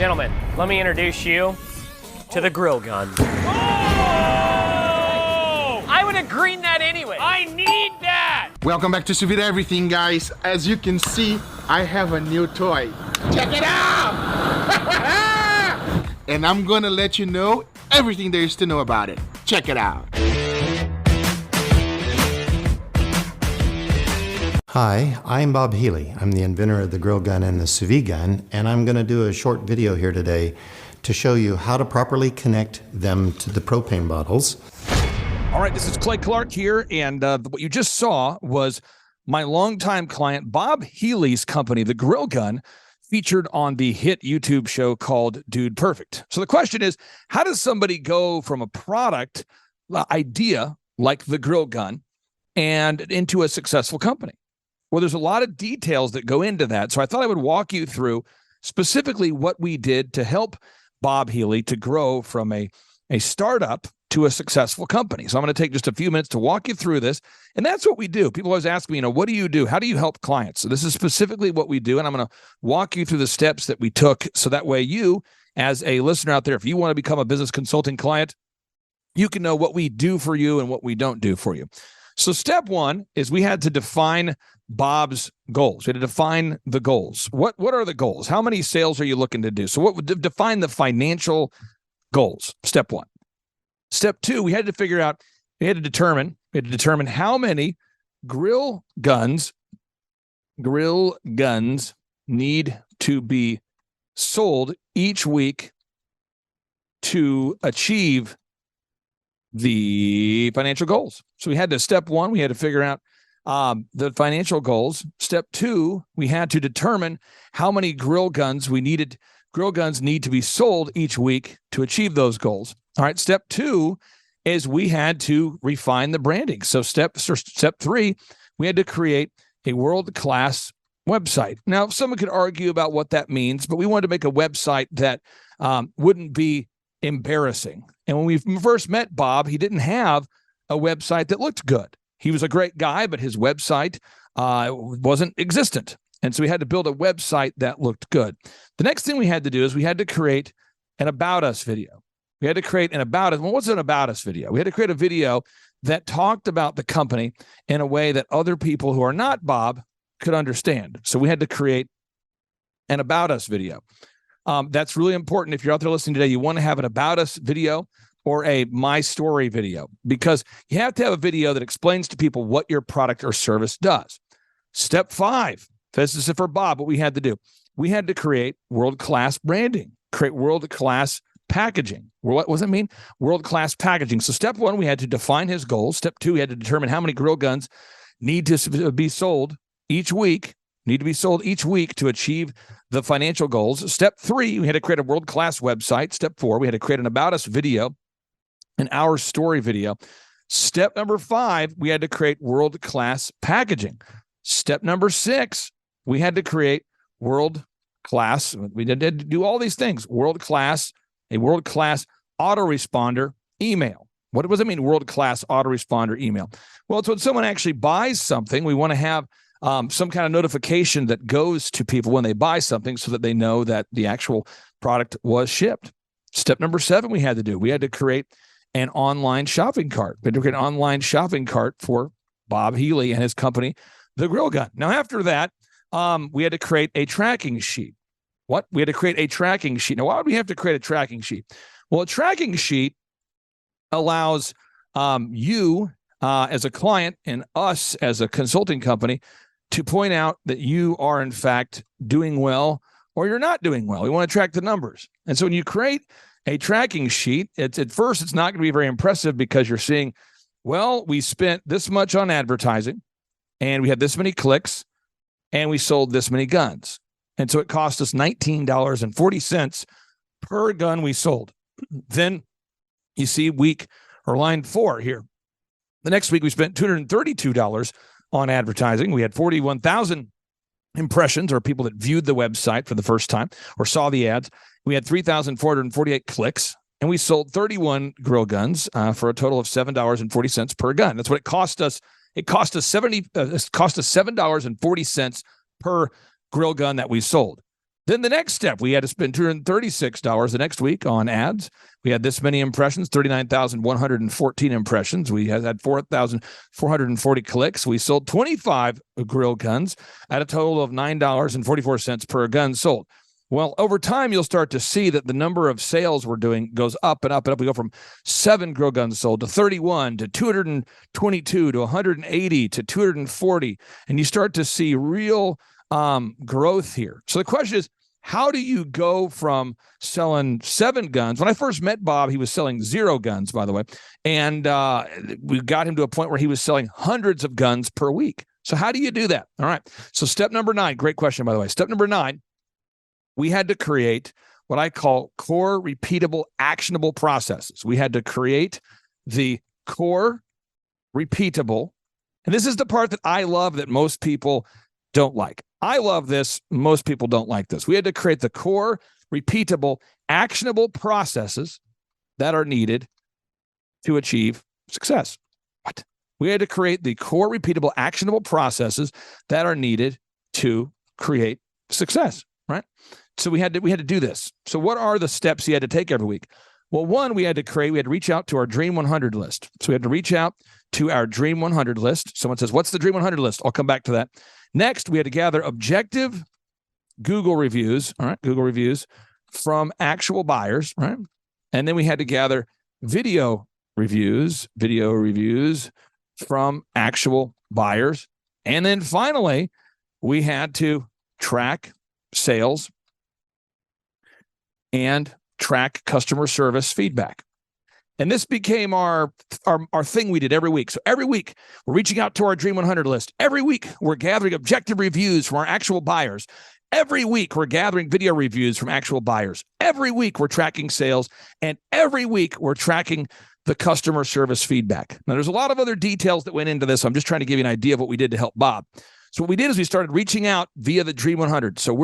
Gentlemen, let me introduce you to the grill gun. Oh! I would have greened that anyway. I need that! Welcome back to Sous Vide Everything, guys. As you can see, I have a new toy. Check it out! And I'm gonna let you know everything there is to know about it. Check it out. Hi, I'm Bob Healey. I'm the inventor of the grill gun and the sous vide gun, and I'm going to do a short video here today to show you how to properly connect them to the propane bottles. All right, this is Clay Clark here, and what you just saw was my longtime client, Bob Healey's company, the grill gun, featured on the hit YouTube show called Dude Perfect. So the question is, how does somebody go from a product idea like the grill gun and into a successful company? Well, there's a lot of details that go into that. So I thought I would walk you through specifically what we did to help Bob Healey to grow from a startup to a successful company. So I'm going to take just a few minutes to walk you through this. And that's what we do. People always ask me, what do you do? How do you help clients? So this is specifically what we do. And I'm going to walk you through the steps that we took. So that way you, as a listener out there, if you want to become a business consulting client, you can know what we do for you and what we don't do for you. So step one is we had to define Bob's goals. We had to define the goals. What are the goals? How many sales are you looking to do? So what would define the financial goals? Step one. Step two, we had to determine how many grill guns need to be sold each week to achieve the financial goals. So we had to, step one, we had to figure out the financial goals. Step two, we had to determine how many grill guns need to be sold each week to achieve those goals. All right. Step two is we had to refine the branding. So step three, we had to create a world-class website. Now, someone could argue about what that means, but we wanted to make a website that wouldn't be embarrassing. And when we first met Bob, he didn't have a website that looked good. He was a great guy, but his website wasn't existent. And so we had to build a website that looked good. The next thing we had to do is we had to create an About Us video. We had to create an About Us. Well, what's an About Us video? We had to create a video that talked about the company in a way that other people who are not Bob could understand. So we had to create an About Us video. That's really important. If you're out there listening today, you want to have an About Us video or a My Story video, because you have to have a video that explains to people what your product or service does. Step five, this is for Bob, what we had to do. We had to create world-class branding, create world-class packaging. What does that mean? World-class packaging. So step one, we had to define his goals. Step two, we had to determine how many grill guns need to be sold each week, to achieve the financial goals. Step three, we had to create a world-class website. Step four, we had to create an About Us video, an Our Story video. Step number five, we had to create world-class packaging. Step number six, we had to create world-class, we had to do all these things, a world-class autoresponder email. What does it mean, world-class autoresponder email? Well, it's when someone actually buys something, we want to have some kind of notification that goes to people when they buy something so that they know that the actual product was shipped. Step number seven, we had to create an online shopping cart. We had to create an online shopping cart for Bob Healey and his company, The Grill Gun. Now, after that, we had to create a tracking sheet. We had to create a tracking sheet. Now, why would we have to create a tracking sheet? Well, a tracking sheet allows you as a client and us as a consulting company to point out that you are, in fact, doing well or you're not doing well. We want to track the numbers. And so when you create a tracking sheet, at first, it's not going to be very impressive because you're seeing, well, we spent this much on advertising and we had this many clicks and we sold this many guns. And so it cost us $19.40 per gun we sold. Then you see line 4 here. The next week, we spent $232 on advertising. We had 41,000 impressions, or people that viewed the website for the first time or saw the ads. We had 3,448 clicks, and we sold 31 grill guns for a total of $7.40 per gun. That's what it cost us. It cost us $7.40 per grill gun that we sold. Then the next step, we had to spend $236 the next week on ads. We had this many impressions, 39,114 impressions. We had 4,440 clicks. We sold 25 grill guns at a total of $9.44 per gun sold. Well, over time, you'll start to see that the number of sales we're doing goes up and up and up. We go from 7 grill guns sold to 31 to 222 to 180 to 240. And you start to see real growth here. So the question is, how do you go from selling 7 guns? When I first met Bob, he was selling 0 guns, by the way. And we got him to a point where he was selling hundreds of guns per week. So how do you do that? All right. So step number 9, great question, by the way. Step number 9, we had to create what I call core, repeatable, actionable processes. We had to create the core, repeatable, and this is the part that I love that most people don't like. I love this. Most people don't like this. We had to create the core, repeatable, actionable processes that are needed to achieve success. What? We had to create the core, repeatable, actionable processes that are needed to create success, right? So we had to do this. So what are the steps you had to take every week? Well, one, we had to reach out to our Dream 100 list. So we had to reach out to our Dream 100 list. Someone says, what's the Dream 100 list? I'll come back to that. Next, we had to gather objective Google reviews, all right, Google reviews from actual buyers, right? And then we had to gather video reviews from actual buyers. And then finally, we had to track sales and track customer service feedback. And this became our thing we did every week. So every week, we're reaching out to our Dream 100 list. Every week, we're gathering objective reviews from our actual buyers. Every week, we're gathering video reviews from actual buyers. Every week, we're tracking sales. And every week, we're tracking the customer service feedback. Now, there's a lot of other details that went into this. I'm just trying to give you an idea of what we did to help Bob. So what we did is we started reaching out via the Dream 100. So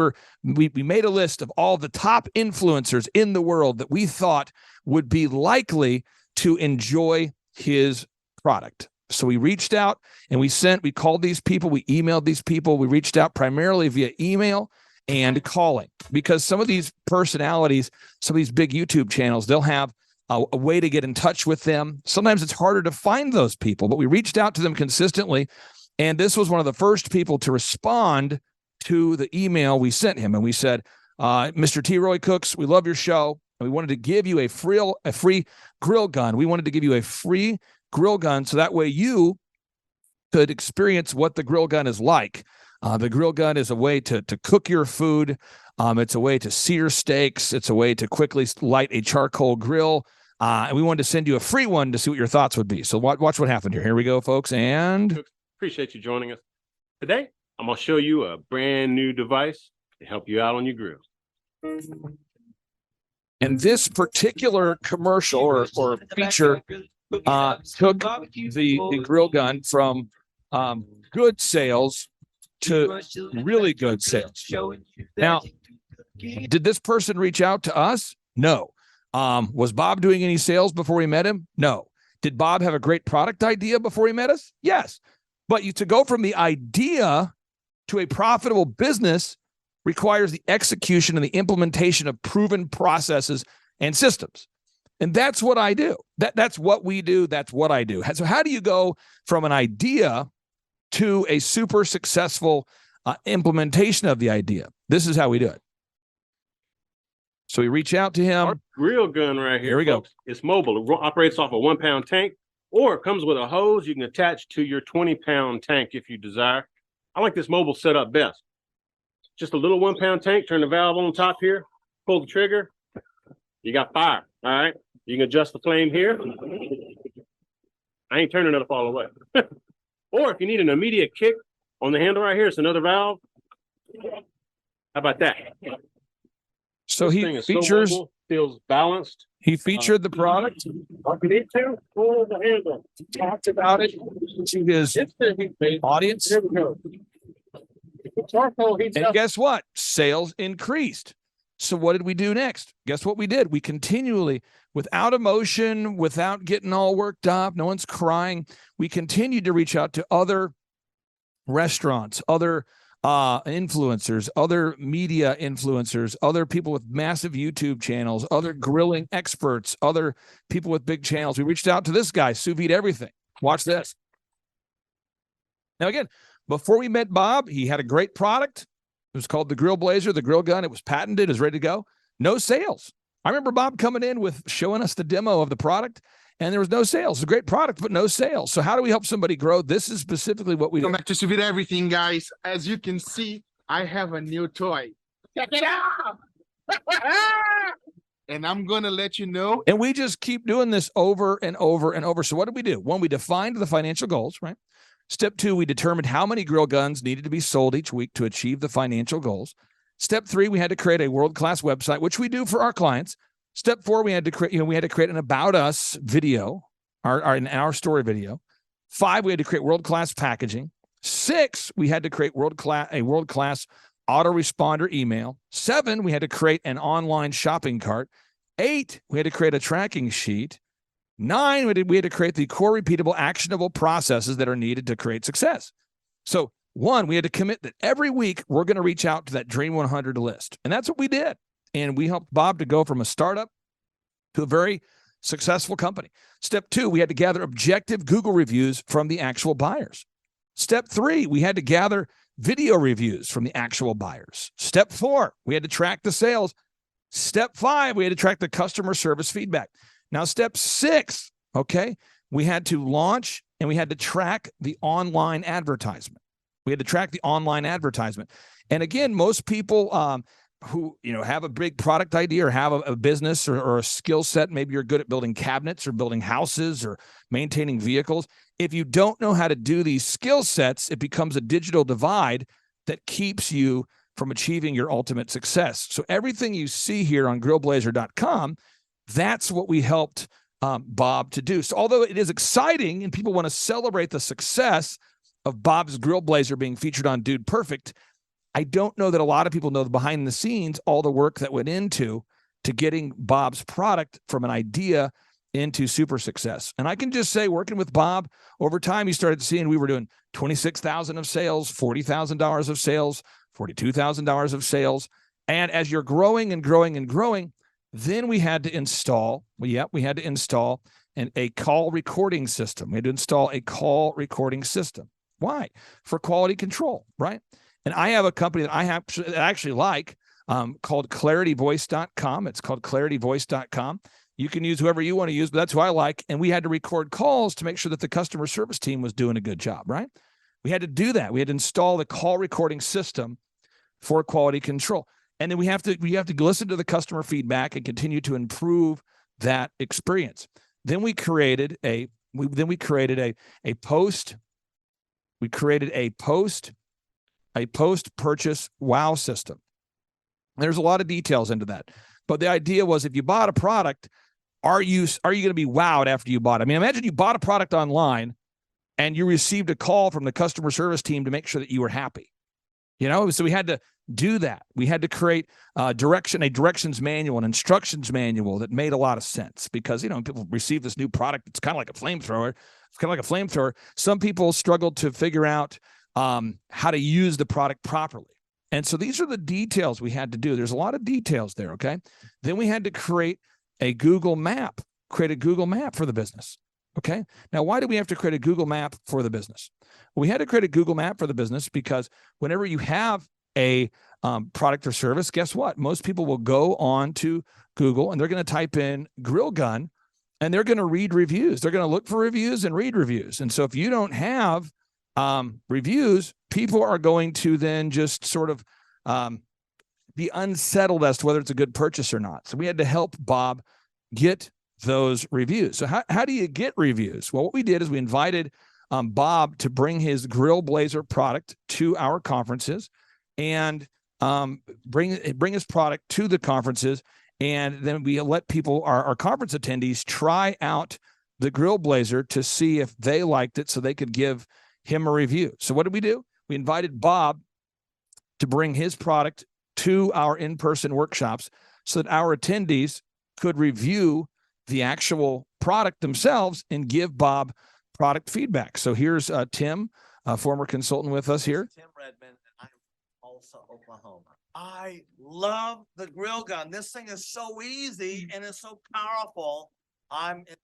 we made a list of all the top influencers in the world that we thought would be likely to enjoy his product. So we reached out and we called these people, we emailed these people, we reached out primarily via email and calling, because some of these personalities, some of these big YouTube channels, they'll have a way to get in touch with them. Sometimes it's harder to find those people, but we reached out to them consistently. And this was one of the first people to respond to the email we sent him. And we said, Mr. T. Roy Cooks, we love your show. And we wanted to give you a free grill gun. We wanted to give you a free grill gun so that way you could experience what the grill gun is like. The grill gun is a way to cook your food. It's a way to sear steaks. It's a way to quickly light a charcoal grill. And we wanted to send you a free one to see what your thoughts would be. So watch what happened here. Here we go, folks. And appreciate you joining us. Today, I'm going to show you a brand new device to help you out on your grill. And this particular commercial or feature took the grill gun from good sales to really good sales. Now, did this person reach out to us? No. Was Bob doing any sales before we met him? No. Did Bob have a great product idea before he met us? Yes. But to go from the idea to a profitable business requires the execution and the implementation of proven processes and systems. And that's what I do. That's what we do. That's what I do. So how do you go from an idea to a super successful implementation of the idea? This is how we do it. So we reach out to him. Our grill gun right here. Here we go. It's mobile. It operates off a 1-pound tank, or it comes with a hose you can attach to your 20-pound tank if you desire. I like this mobile setup best. Just a little 1-pound tank. Turn the valve on top here. Pull the trigger. You got fire. All right. You can adjust the flame here. I ain't turning it up all the way. Or if you need an immediate kick on the handle right here, it's another valve. How about that? So This he thing is features, so mobile, feels balanced. he featured the product, If you need to, pull the handle. talked about it to his audience. Here we go. Charcoal heats And up. guess what? Sales increased. So what did we do next? Guess what we did? We continually, without emotion, without getting all worked up, no one's crying, we continued to reach out to other restaurants, other influencers, other media influencers, other people with massive YouTube channels, other grilling experts, other people with big channels. We reached out to this guy, Sous Vide Everything. Watch this. Now, again, before we met Bob, he had a great product. It was called the Grill Blazer, the grill gun. It was patented, is ready to go. No sales. I remember Bob coming in with showing us the demo of the product, and there was no sales. It's a great product, but no sales. So how do we help somebody grow? This is specifically what we do. Welcome back to Sous Vide Everything, guys. As you can see, I have a new toy. Check it out! And I'm going to let you know. And we just keep doing this over and over and over. So what did we do? One, we defined the financial goals, right? Step 2, we determined how many grill guns needed to be sold each week to achieve the financial goals. Step 3, we had to create a world-class website, which we do for our clients. Step 4, we had to create an about us video, our story video. 5, we had to create world-class packaging. 6, we had to create a world-class autoresponder email. 7, we had to create an online shopping cart. 8, we had to create a tracking sheet. 9, we had to create the core repeatable actionable processes that are needed to create success. So 1, we had to commit that every week we're going to reach out to that Dream 100 list. And that's what we did. And we helped Bob to go from a startup to a very successful company. Step 2, we had to gather objective Google reviews from the actual buyers. Step 3, we had to gather video reviews from the actual buyers. Step 4, we had to track the sales. Step 5, we had to track the customer service feedback. Now, step 6, okay, we had to launch and we had to track the online advertisement. We had to track the online advertisement. And again, most people who have a big product idea or have a business or a skill set, maybe you're good at building cabinets or building houses or maintaining vehicles. If you don't know how to do these skill sets, it becomes a digital divide that keeps you from achieving your ultimate success. So everything you see here on grillblazer.com, that's what we helped Bob to do. So although it is exciting and people want to celebrate the success of Bob's Grill Blazer being featured on Dude Perfect, I don't know that a lot of people know the behind the scenes, all the work that went into getting Bob's product from an idea into super success. And I can just say, working with Bob over time, he started seeing we were doing $26,000 of sales, $40,000 of sales, $42,000 of sales. And as you're growing and growing and growing, then we had to install, a call recording system. We had to install a call recording system. Why? For quality control, right? And I have a company that I actually like called clarityvoice.com. It's called clarityvoice.com. You can use whoever you want to use, but that's who I like. And we had to record calls to make sure that the customer service team was doing a good job, right? We had to do that. We had to install the call recording system for quality control. And then we have to listen to the customer feedback and continue to improve that experience. Then we created a post-purchase wow system. There's a lot of details into that. But the idea was, if you bought a product, are you going to be wowed after you bought it? I mean, imagine you bought a product online and you received a call from the customer service team to make sure that you were happy. So we had to do that. We had to create a directions manual, an instructions manual that made a lot of sense, because, people receive this new product. It's kind of like a flamethrower. Some people struggled to figure out how to use the product properly. And so these are the details we had to do. There's a lot of details there, okay? Then we had to create a Google map for the business, okay? Now, why do we have to create a Google map for the business? Well, we had to create a Google map for the business because whenever you have a product or service, guess what? Most people will go on to Google and they're going to type in grill gun and they're going to read reviews. They're going to look for reviews and read reviews. And so if you don't have reviews, people are going to then just sort of be unsettled as to whether it's a good purchase or not. So we had to help Bob get those reviews. So how do you get reviews? Well, what we did is we invited Bob to bring his Grill Blazer product to our conferences and bring his product to the conferences. And then we let people, our conference attendees, try out the Grill Blazer to see if they liked it so they could give him a review. So what did we do? We invited Bob to bring his product to our in-person workshops so that our attendees could review the actual product themselves and give Bob product feedback. So here's Tim, a former consultant with us here. Tim Redmond, and I'm Tulsa, Oklahoma. I love the grill gun. This thing is so easy and it's so powerful.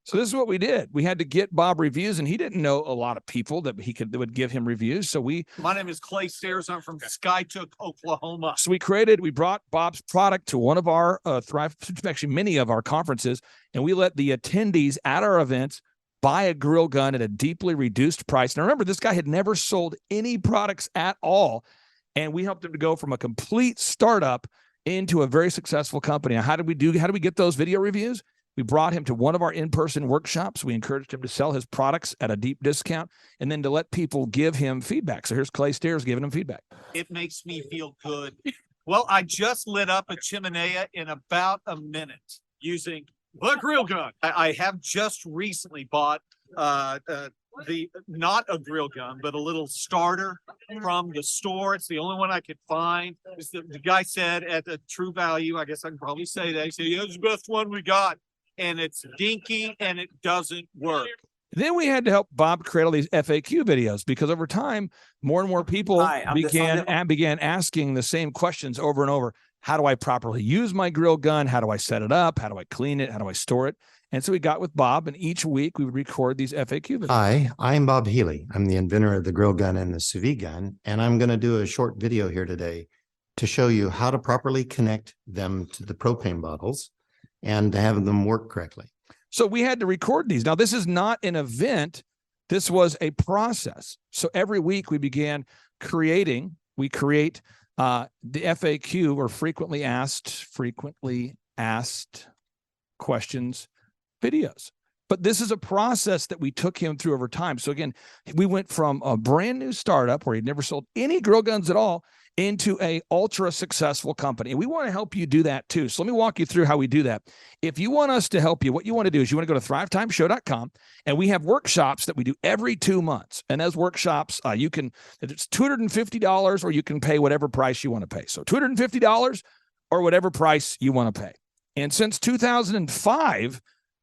So this is what we did. We had to get Bob reviews, and he didn't know a lot of people that that would give him reviews. So My name is Clay Stairs. I'm from Skytook, Oklahoma. So we brought Bob's product to one of our actually many of our conferences, and we let the attendees at our events buy a grill gun at a deeply reduced price. Now remember, this guy had never sold any products at all, and we helped him to go from a complete startup into a very successful company. Now, how did we get those video reviews? We brought him to one of our in-person workshops. We encouraged him to sell his products at a deep discount and then to let people give him feedback. So here's Clay Stairs giving him feedback. It makes me feel good. Well, I just lit up a chimenea in about a minute using the grill gun. I have just recently bought not a grill gun, but a little starter from the store. It's the only one I could find. The guy said at the True Value, I guess I can probably say that. He said, yeah, it's the best one we got. And it's dinky and it doesn't work. Then we had to help Bob create all these FAQ videos because over time, more and more people began asking the same questions over and over. How do I properly use my grill gun? How do I set it up? How do I clean it? How do I store it? And so we got with Bob, and each week we would record these FAQ videos. Hi, I'm Bob Healey. I'm the inventor of the grill gun and the sous vide gun, and I'm going to do a short video here today to show you how to properly connect them to the propane bottles and to have them work correctly. So we had to record these. Now, this is not an event. This was a process. So every week we began create the FAQ, or frequently asked questions videos. But this is a process that we took him through over time. So again, we went from a brand new startup where he'd never sold any grill guns at all into a ultra successful company. And we want to help you do that too. So let me walk you through how we do that. If you want us to help you, what you want to do is you want to go to thrivetimeshow.com, and we have workshops that we do every 2 months. And those workshops, it's $250, or you can pay whatever price you want to pay. So $250 or whatever price you want to pay. And since 2005,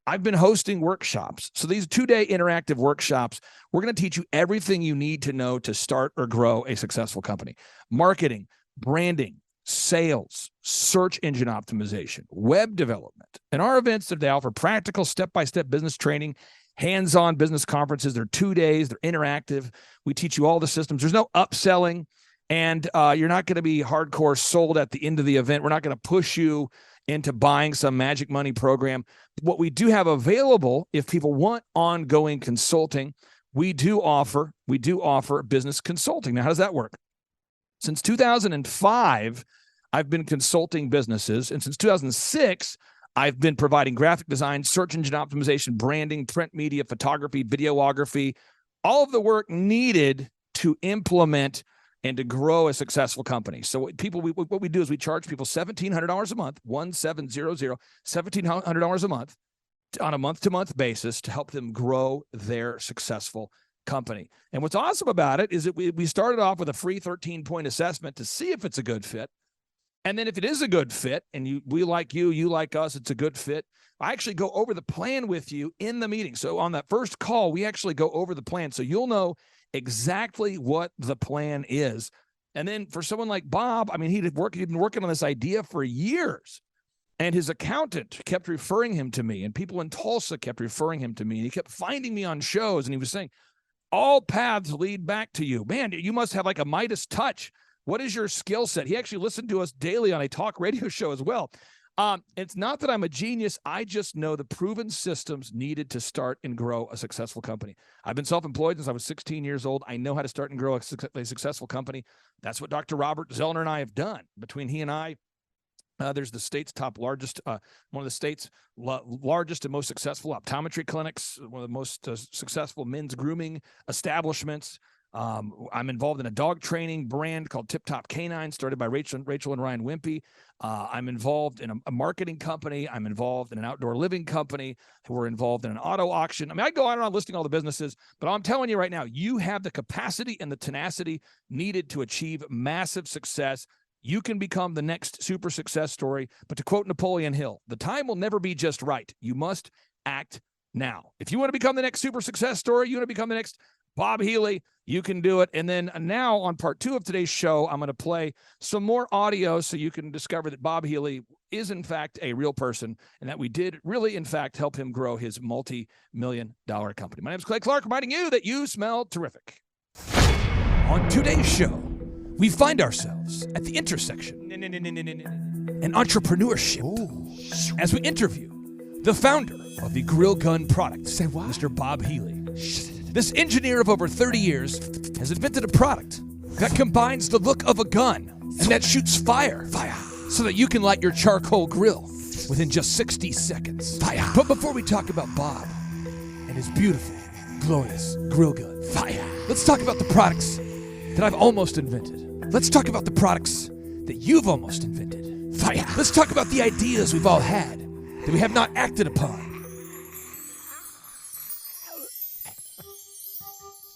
I've been hosting workshops. So these 2-day interactive workshops, we're going to teach you everything you need to know to start or grow a successful company. Marketing, branding, sales, search engine optimization, web development. And our events, they offer practical step-by-step business training, hands-on business conferences. They're 2 days. They're interactive. We teach you all the systems. There's no upselling, and you're not going to be hardcore sold at the end of the event. We're not going to push you into buying some magic money program. What we do have available, if people want ongoing consulting, we do offer business consulting. Now, how does that work? Since 2005, I've been consulting businesses. And since 2006, I've been providing graphic design, search engine optimization, branding, print media, photography, videography, all of the work needed to implement and to grow a successful company. So what we do is we charge people $1,700 a month, $1,700 a month on a month-to-month basis to help them grow their successful company. And what's awesome about it is that we started off with a free 13-point assessment to see if it's a good fit. And then if it is a good fit, and we like you like us, it's a good fit, I actually go over the plan with you in the meeting. So on that first call, we actually go over the plan. So you'll know exactly what the plan is. And then for someone like Bob, I mean, he'd been working on this idea for years, and his accountant kept referring him to me, and people in Tulsa kept referring him to me, and he kept finding me on shows, and he was saying, all paths lead back to you. Man, you must have like a Midas touch. What is your skill set? He actually listened to us daily on a talk radio show as well. It's not that I'm a genius. I just know the proven systems needed to start and grow a successful company. I've been self-employed since I was 16 years old. I know how to start and grow a successful company. That's what Dr. Robert Zellner and I have done. Between he and I, there's the state's largest, one of the state's largest and most successful optometry clinics, one of the most successful men's grooming establishments. I'm involved in a dog training brand called Tip Top Canine, started by Rachel and Ryan Wimpy. I'm involved in a marketing company. I'm involved in an outdoor living company. We're involved in an auto auction. I mean, I go on and on listing all the businesses, but I'm telling you right now, you have the capacity and the tenacity needed to achieve massive success. You can become the next super success story. But to quote Napoleon Hill, the time will never be just right. You must act now. If you want to become the next super success story, you want to become the next Bob Healey, You can do it. And then now on part 2 of today's show, I'm going to play some more audio so you can discover that Bob Healey is, in fact, a real person and that we did really, in fact, help him grow his multi-million-dollar company. My name is Clay Clark, reminding you that you smell terrific. On today's show, we find ourselves at the intersection in entrepreneurship as we interview the founder of the grill gun product, Mr. Bob Healey. This engineer of over 30 years has invented a product that combines the look of a gun and that shoots fire so that you can light your charcoal grill within just 60 seconds. But before we talk about Bob and his beautiful, glorious grill gun, let's talk about the products that I've almost invented. Let's talk about the products that you've almost invented. Let's talk about the ideas we've all had that we have not acted upon.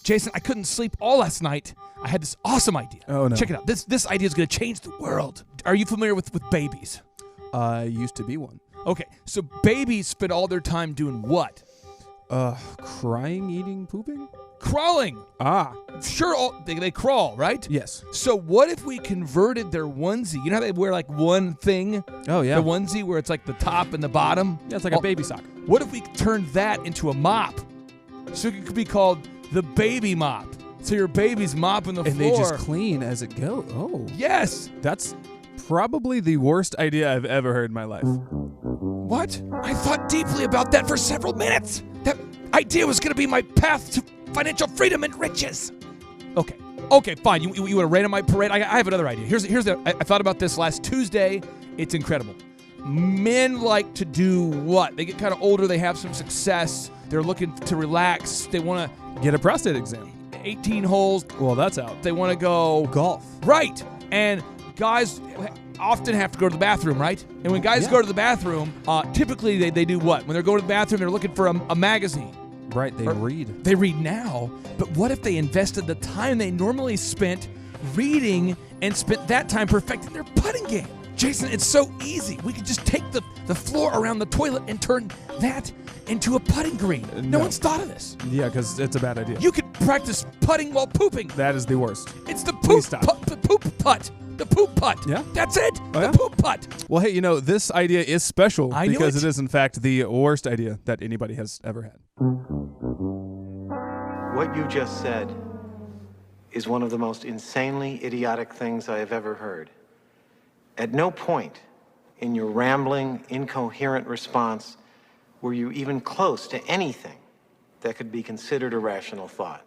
Jason, I couldn't sleep all last night. I had this awesome idea. Oh, no. Check it out. This idea is going to change the world. Are you familiar with babies? I used to be one. Okay, so babies spend all their time doing what? Crying, eating, pooping? Crawling. Sure, they crawl, right? Yes. So what if we converted their onesie? You know how they wear like one thing? Oh, yeah. The onesie where it's like the top and the bottom? Yeah, it's like a baby sock. What if we turned that into a mop? So it could be called the baby mop. So your baby's mopping the floor. And they just clean as it goes. Oh. Yes. That's probably the worst idea I've ever heard in my life. What? I thought deeply about that for several minutes. That idea was going to be my path to financial freedom and riches. Okay, fine. You want to rain on my parade? I have another idea. I thought about this last Tuesday. It's incredible. Men like to do what? They get kind of older. They have some success. They're looking to relax. They want to get a prostate exam. 18 holes. Well, that's out. They want to go golf. Right. And guys often have to go to the bathroom, right? And when guys go to the bathroom, typically they do what? When they're going to the bathroom, they're looking for a magazine. Right, they read. They read now, but what if they invested the time they normally spent reading and spent that time perfecting their putting game? Jason, it's so easy. We could just take the floor around the toilet and turn that into a putting green. No one's thought of this. Yeah, because it's a bad idea. You could practice putting while pooping. That is the worst. It's the poop putt. The poop putt. Yeah? That's it. Oh, the yeah? poop putt. Well, hey, this idea is special because it is, in fact, the worst idea that anybody has ever had. What you just said is one of the most insanely idiotic things I have ever heard. At no point in your rambling, incoherent response were you even close to anything that could be considered a rational thought.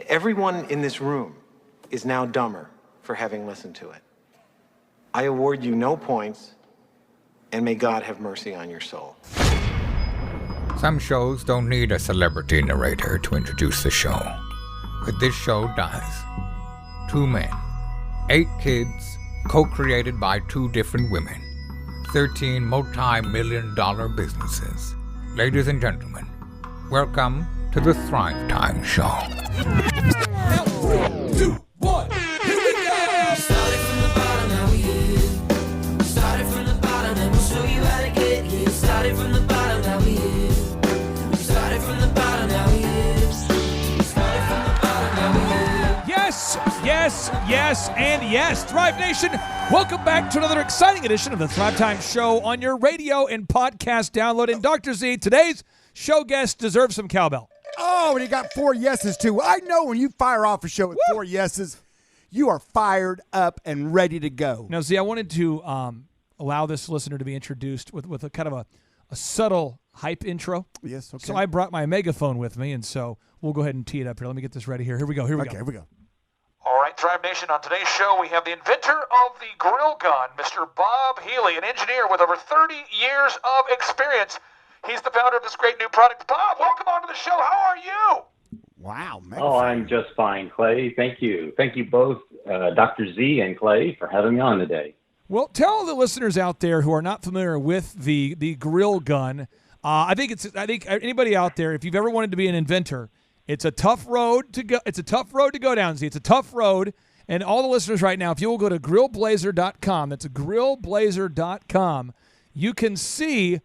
Everyone in this room is now dumber for having listened to it. I award you no points, and may God have mercy on your soul. Some shows don't need a celebrity narrator to introduce the show, but this show does. 2 men, 8 kids, co-created by 2 different women, 13 multi-million-dollar businesses. Ladies and gentlemen, welcome to the Thrivetime Show. 3, 2, 1, here we go! Started from the bottom, now we here. Started from the bottom, and we'll show you how to get here. Started from the bottom, now we here. Started from the bottom, now we here. Started from the bottom, now we here. Yes, and yes. Thrive Nation, welcome back to another exciting edition of the Thrivetime Show on your radio and podcast download. And Dr. Z, today's show guest deserves some cowbell. Oh, and he got 4 yeses, too. I know when you fire off a show with 4 yeses, you are fired up and ready to go. Now, Z, I wanted to allow this listener to be introduced with a kind of a subtle hype intro. Yes, okay. So I brought my megaphone with me, and so we'll go ahead and tee it up here. Let me get this ready here. Here we go. Okay, here we go. All right, Thrive Nation, on today's show, we have the inventor of the grill gun, Mr. Bob Healey, an engineer with over 30 years of experience. He's the founder of this great new product. Bob, welcome onto the show. How are you? Wow, man. Oh, I'm just fine, Clay. Thank you. Thank you both, Dr. Z and Clay, for having me on today. Well, tell the listeners out there who are not familiar with the grill gun. I think anybody out there, if you've ever wanted to be an inventor, it's a tough road to go. It's a tough road to go down. See, it's a tough road. And all the listeners right now, if you will go to grillblazer.com, that's grillblazer.com, you can see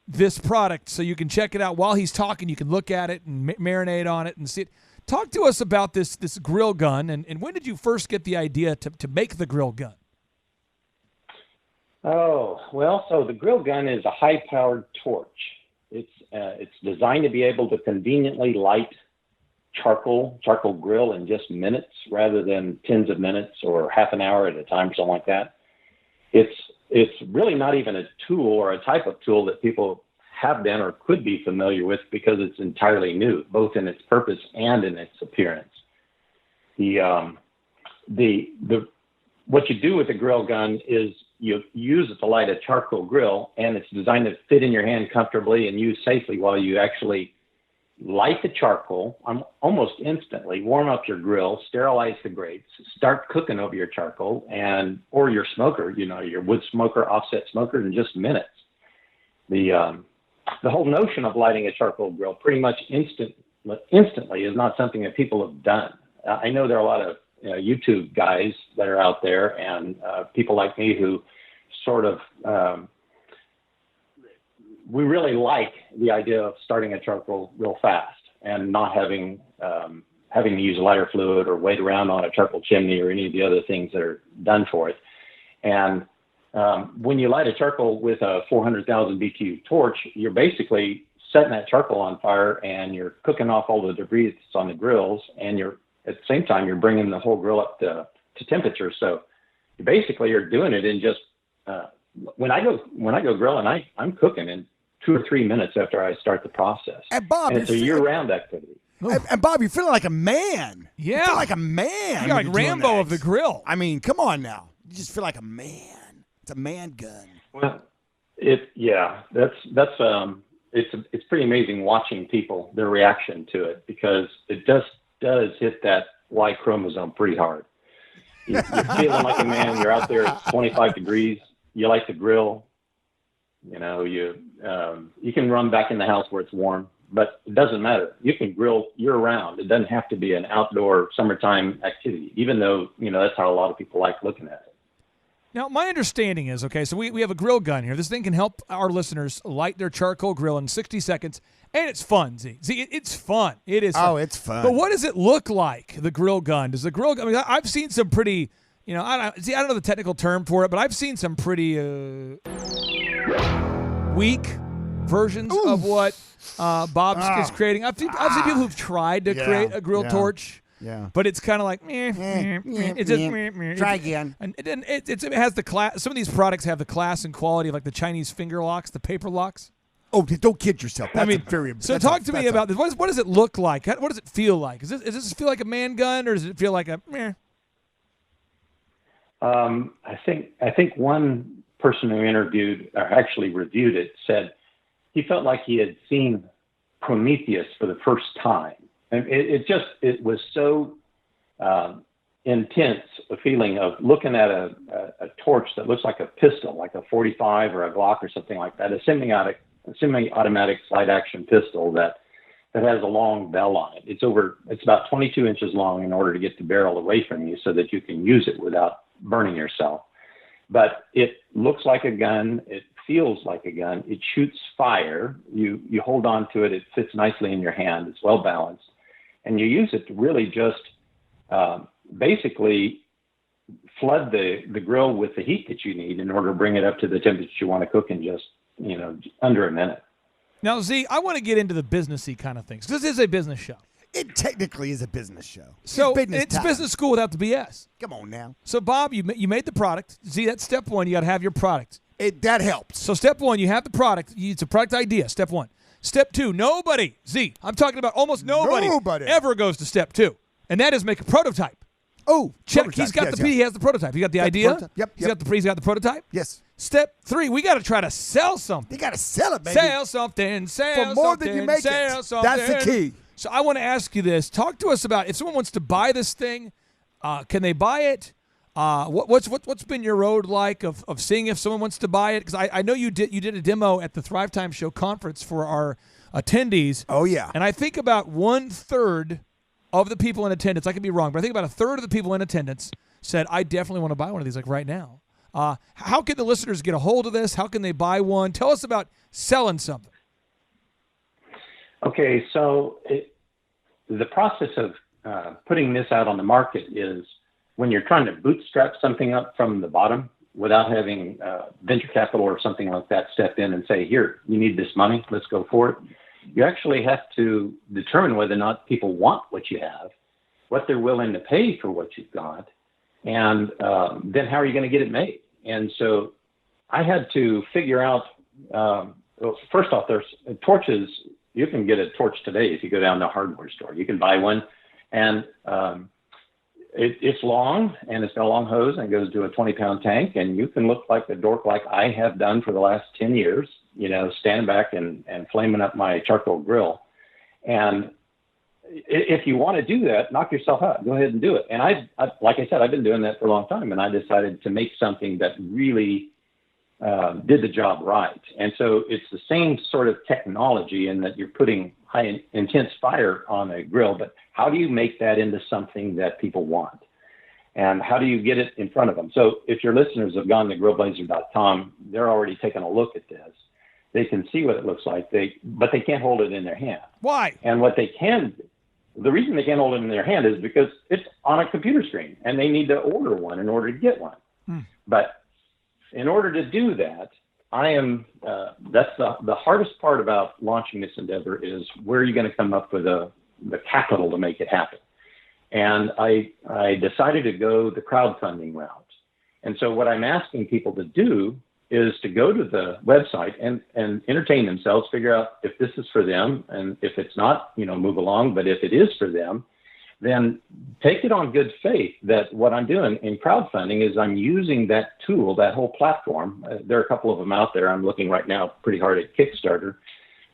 this product, so you can check it out while he's talking. You can look at it and marinate on it and see it. Talk to us about this grill gun, and when did you first get the idea to make the grill gun? Oh, well, so the grill gun is a high-powered torch. It's designed to be able to conveniently light charcoal grill in just minutes rather than tens of minutes or half an hour at a time, something like that. It's really not even a tool or a type of tool that people have been or could be familiar with because it's entirely new, both in its purpose and in its appearance. What you do with a grill gun is you use it to light a charcoal grill, and it's designed to fit in your hand comfortably and use safely while you actually light the charcoal almost instantly, warm up your grill, sterilize the grates, start cooking over your charcoal or your smoker, your wood smoker, offset smoker in just minutes. The whole notion of lighting a charcoal grill pretty much instantly is not something that people have done. I know there are a lot of YouTube guys that are out there and people like me who sort of we really like the idea of starting a charcoal real fast and not having to use lighter fluid or wait around on a charcoal chimney or any of the other things that are done for it. And when you light a charcoal with a 400,000 BTU torch, you're basically setting that charcoal on fire and you're cooking off all the debris that's on the grills, and at the same time, you're bringing the whole grill up to temperature. So you basically are doing it in just, when I go grilling, I'm cooking in 2 or 3 minutes after I start the process. And Bob, it's a year-round activity. And Bob, you're feeling like a man. Yeah. You feel like a man. You're like Rambo of the grill. I mean, come on now. You just feel like a man. It's a man gun. Well, it's pretty amazing watching people, their reaction to it, because it does hit that Y chromosome pretty hard. You're feeling like a man. You're out there at 25 degrees. You like to grill. You can run back in the house where it's warm, but it doesn't matter. You can grill year round. It doesn't have to be an outdoor summertime activity, even though, that's how a lot of people like looking at it. Now, my understanding is, so we have a grill gun here. This thing can help our listeners light their charcoal grill in 60 seconds, and it's fun, Z. It's fun. It is fun. Oh, it's fun. But what does it look like, the grill gun? Does the grill gun, I've seen some pretty, I don't know the technical term for it, but I've seen some pretty weak versions of what Bob is creating. I've seen people who've tried to create a grill torch. Yeah, but it's kind of like it's just try again. And it has the class. Some of these products have the class and quality of like the Chinese finger locks, the paper locks. Oh, don't kid yourself. That's so talk to me about this. What does it look like? What does it feel like? Does this feel like a man gun, or does it feel like a meh? I think one person who interviewed or actually reviewed it said he felt like he had seen Prometheus for the first time. And it was so intense a feeling of looking at a torch that looks like a pistol, like a 45 or a Glock or something like that, a semi-automatic slide action pistol that has a long bell on it. It's about 22 inches long in order to get the barrel away from you so that you can use it without burning yourself. But it looks like a gun. It feels like a gun. It shoots fire. You hold on to it. It fits nicely in your hand. It's well balanced. And you use it to really just basically flood the grill with the heat that you need in order to bring it up to the temperature you want to cook in just, under a minute. Now, Z, I want to get into the businessy kind of things. This is a business show. It technically is a business show. So it's business school without the BS. Come on now. So, Bob, you made the product. Z, that's step one. You got to have your product. That helps. So step one, you have the product. It's a product idea, step one. Step two, nobody, Z, I'm talking about almost nobody ever goes to step two. And that is make a prototype. Oh, check. Prototype. He has the prototype. He got the idea. Yep. He's got the prototype. Yes. Step three, we got to try to sell something. You got to sell it, baby. Sell something. For more than you make it. Something. That's the key. So I want to ask you this. Talk to us about if someone wants to buy this thing, can they buy it? What's been your road like of seeing if someone wants to buy it? Because I know you did a demo at the Thrivetime Show conference for our attendees. Oh yeah. And I think about 1/3 of the people in attendance, I could be wrong, but I think about 1/3 of the people in attendance said, I definitely want to buy one of these like right now. How can the listeners get a hold of this? How can they buy one? Tell us about selling something. Okay, so the process of putting this out on the market is when you're trying to bootstrap something up from the bottom without having venture capital or something like that step in and say, here, you need this money, let's go for it. You actually have to determine whether or not people want what you have, what they're willing to pay for what you've got, and then how are you going to get it made? And so I had to figure out, well, first off, there's torches. You can get a torch today if you go down to a hardware store. You can buy one, and it's long, and it's got a long hose, and it goes to a 20-pound tank, and you can look like the dork like I have done for the last 10 years, you know, standing back and flaming up my charcoal grill. And if you want to do that, knock yourself out. Go ahead and do it. And I like I said, I've been doing that for a long time, and I decided to make something that really did the job right. And so it's the same sort of technology in that you're putting high intense fire on a grill, but how do you make that into something that people want? And how do you get it in front of them? So if your listeners have gone to grillblazer.com, they're already taking a look at this. They can see what it looks like, but they can't hold it in their hand. Why? And what they can, the reason they can't hold it in their hand is because it's on a computer screen, and they need to order one in order to get one. But in order to do that, that's the hardest part about launching this endeavor is where are you going to come up with the capital to make it happen? And I decided to go the crowdfunding route. And so what I'm asking people to do is to go to the website and entertain themselves, figure out if this is for them, and if it's not, you know, move along. But if it is for them, then take it on good faith that what I'm doing in crowdfunding is I'm using that tool, that whole platform. There are a couple of them out there. I'm looking right now pretty hard at Kickstarter.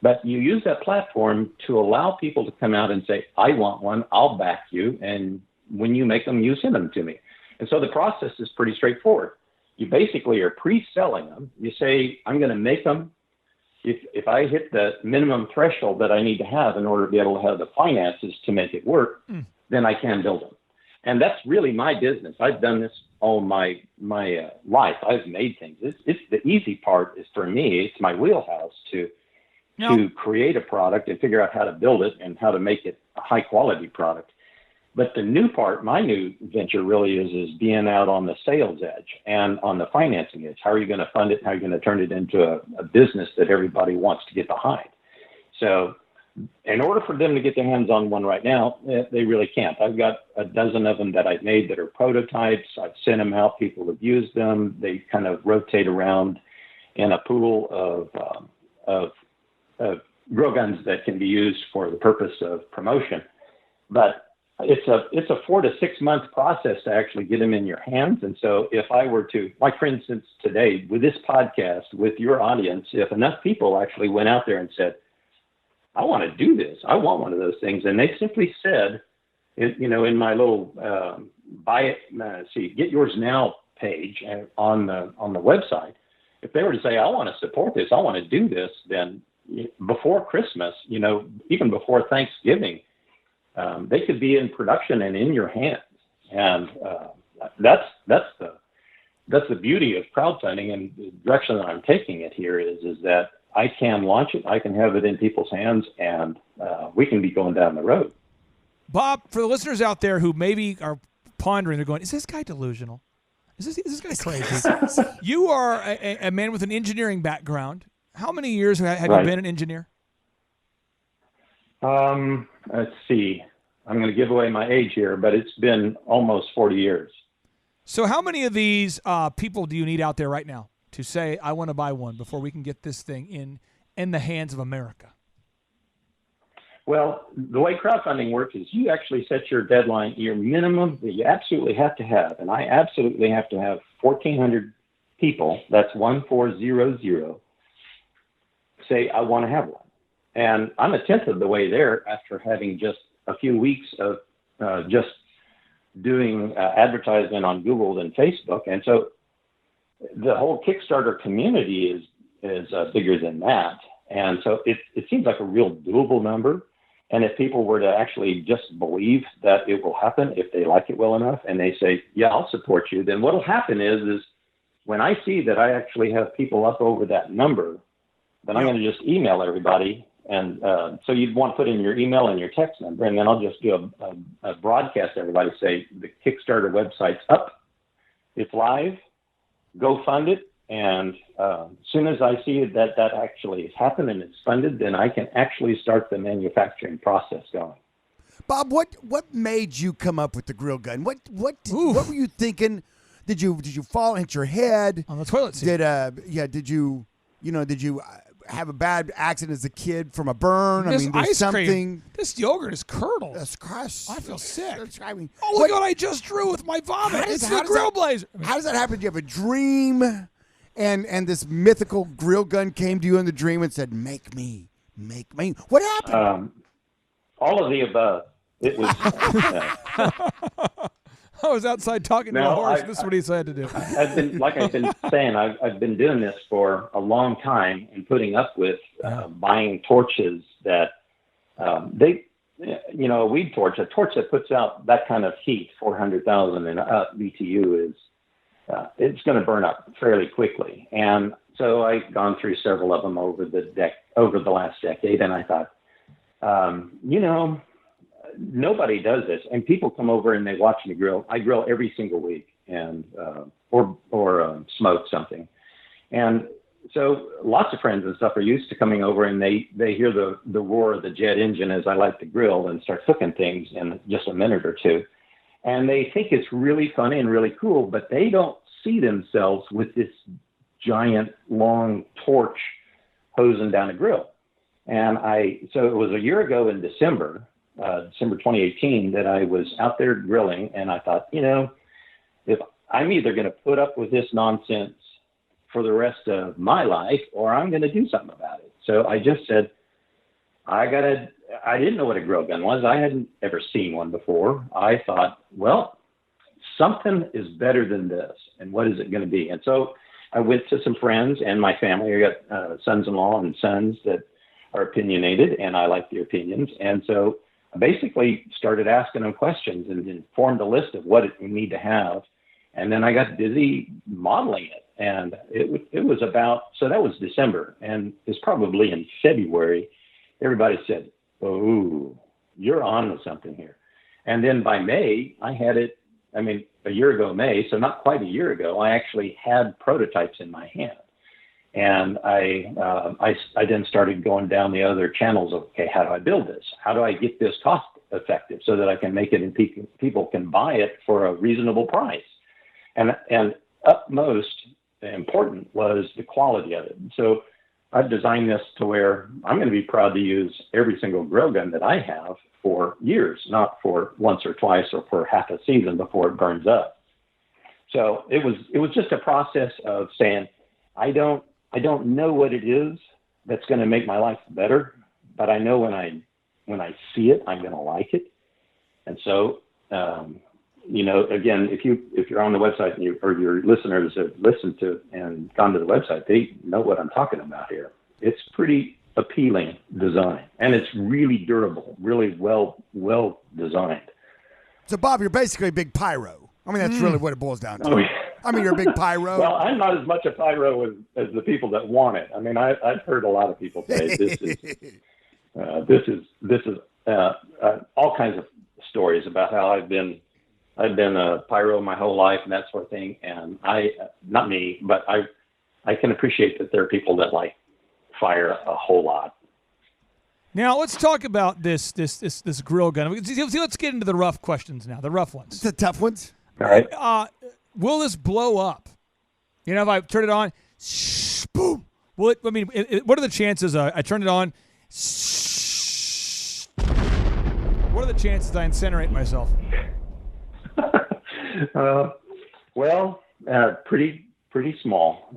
But you use that platform to allow people to come out and say, I want one, I'll back you. And when you make them, you send them to me. And so the process is pretty straightforward. You basically are pre-selling them. You say, I'm going to make them. If I hit the minimum threshold that I need to have in order to be able to have the finances to make it work, then I can build them. And that's really my business. I've done this all my life. I've made things. It's the easy part is for me. It's my wheelhouse to create a product and figure out how to build it and how to make it a high quality product. But the new part, my new venture really is being out on the sales edge and on the financing edge. How are you going to fund it? How are you going to turn it into a business that everybody wants to get behind? So in order for them to get their hands on one right now, they really can't. I've got a dozen of them that I've made that are prototypes. I've sent them out. People have used them. They kind of rotate around in a pool of grill guns that can be used for the purpose of promotion. But it's a 4 to 6 month process to actually get them in your hands. And so if I were to, like for instance, today with this podcast, with your audience, if enough people actually went out there and said, I want to do this, I want one of those things. And they simply said, you know, in my little get yours now page on the website, if they were to say, I want to support this, I want to do this, then before Christmas, you know, even before Thanksgiving, they could be in production and in your hands. And that's the beauty of crowdfunding, and the direction that I'm taking it here is that I can launch it, I can have it in people's hands, and we can be going down the road. Bob, for the listeners out there who maybe are pondering, they're going, is this guy delusional? Is this guy crazy? You are a man with an engineering background. How many years have you been an engineer? Let's see. I'm going to give away my age here, but it's been almost 40 years. So how many of these people do you need out there right now to say, I want to buy one before we can get this thing in the hands of America? Well, the way crowdfunding works is you actually set your deadline, your minimum that you absolutely have to have. And I absolutely have to have 1,400 people. That's 1,400 say, I want to have one. And I'm a tenth of the way there after having just a few weeks of just doing advertising on Google and Facebook. And so the whole Kickstarter community is bigger than that. And so it seems like a real doable number. And if people were to actually just believe that it will happen, if they like it well enough and they say, yeah, I'll support you, then what will happen is when I see that I actually have people up over that number, then I'm going to just email everybody And so you'd want to put in your email and your text number, and then I'll just do a broadcast to everybody, say the Kickstarter website's up, it's live, go fund it. And as soon as I see that actually has happened and it's funded, then I can actually start the manufacturing process going. Bob, what made you come up with the grill gun? What were you thinking? Did you fall and hit your head on the toilet seat? Did you have a bad accident as a kid from a burn? This ice something. Cream, this yogurt is curdled. That's gross. I feel sick. I mean, oh, look what I just drew with my vomit. It's the grill blazer. How does that happen? Do you have a dream, and this mythical grill gun came to you in the dream and said, "Make me." What happened? All of the above. It was. I was outside talking to a horse. This is what he said to do. I've been, like I've been saying, I've been doing this for a long time and putting up with buying torches that a weed torch, a torch that puts out that kind of heat, 400,000 and up BTU is, it's going to burn up fairly quickly. And so I've gone through several of them over the last decade, and I thought, nobody does this, and people come over and they watch me grill. I grill every single week, and or smoke something, and so lots of friends and stuff are used to coming over, and they hear the roar of the jet engine as I light the grill and start cooking things in just a minute or two, and they think it's really funny and really cool, but they don't see themselves with this giant long torch hosing down a grill. And so it was a year ago in December 2018, that I was out there grilling, and I thought, if I'm either going to put up with this nonsense for the rest of my life, or I'm going to do something about it. So I just said, I didn't know what a grill gun was. I hadn't ever seen one before. I thought, well, something is better than this, and what is it going to be? And so I went to some friends and my family. I got sons-in-law and sons that are opinionated, and I like their opinions. And so I basically started asking them questions and then formed a list of what we need to have. And then I got busy modeling it. And it was so that was December. And it's probably in February, everybody said, oh, you're on to something here. And then by May, I had it, a year ago May, so not quite a year ago, I actually had prototypes in my hand. And I then started going down the other channels of, okay, how do I build this? How do I get this cost effective so that I can make it and people can buy it for a reasonable price? And utmost important was the quality of it. So I've designed this to where I'm going to be proud to use every single grill gun that I have for years, not for once or twice or for half a season before it burns up. So it was just a process of saying, I don't know what it is that's going to make my life better, but I know when I see it, I'm going to like it. And so, again, if you're on the website and or your listeners have listened to and gone to the website, they know what I'm talking about here. It's pretty appealing design, and it's really durable, really well designed. So, Bob, you're basically a big pyro. That's really what it boils down to. Oh, yeah. You're a big pyro. Well, I'm not as much a pyro as the people that want it. I've heard a lot of people say this is all kinds of stories about how I've been a pyro my whole life and that sort of thing. And not me, but I can appreciate that there are people that like fire a whole lot. Now let's talk about this grill gun. Let's get into the rough questions now, the rough ones, the tough ones. All right. Will this blow up? If I turn it on, boom. What are the chances I turn it on? What are the chances I incinerate myself? Pretty small.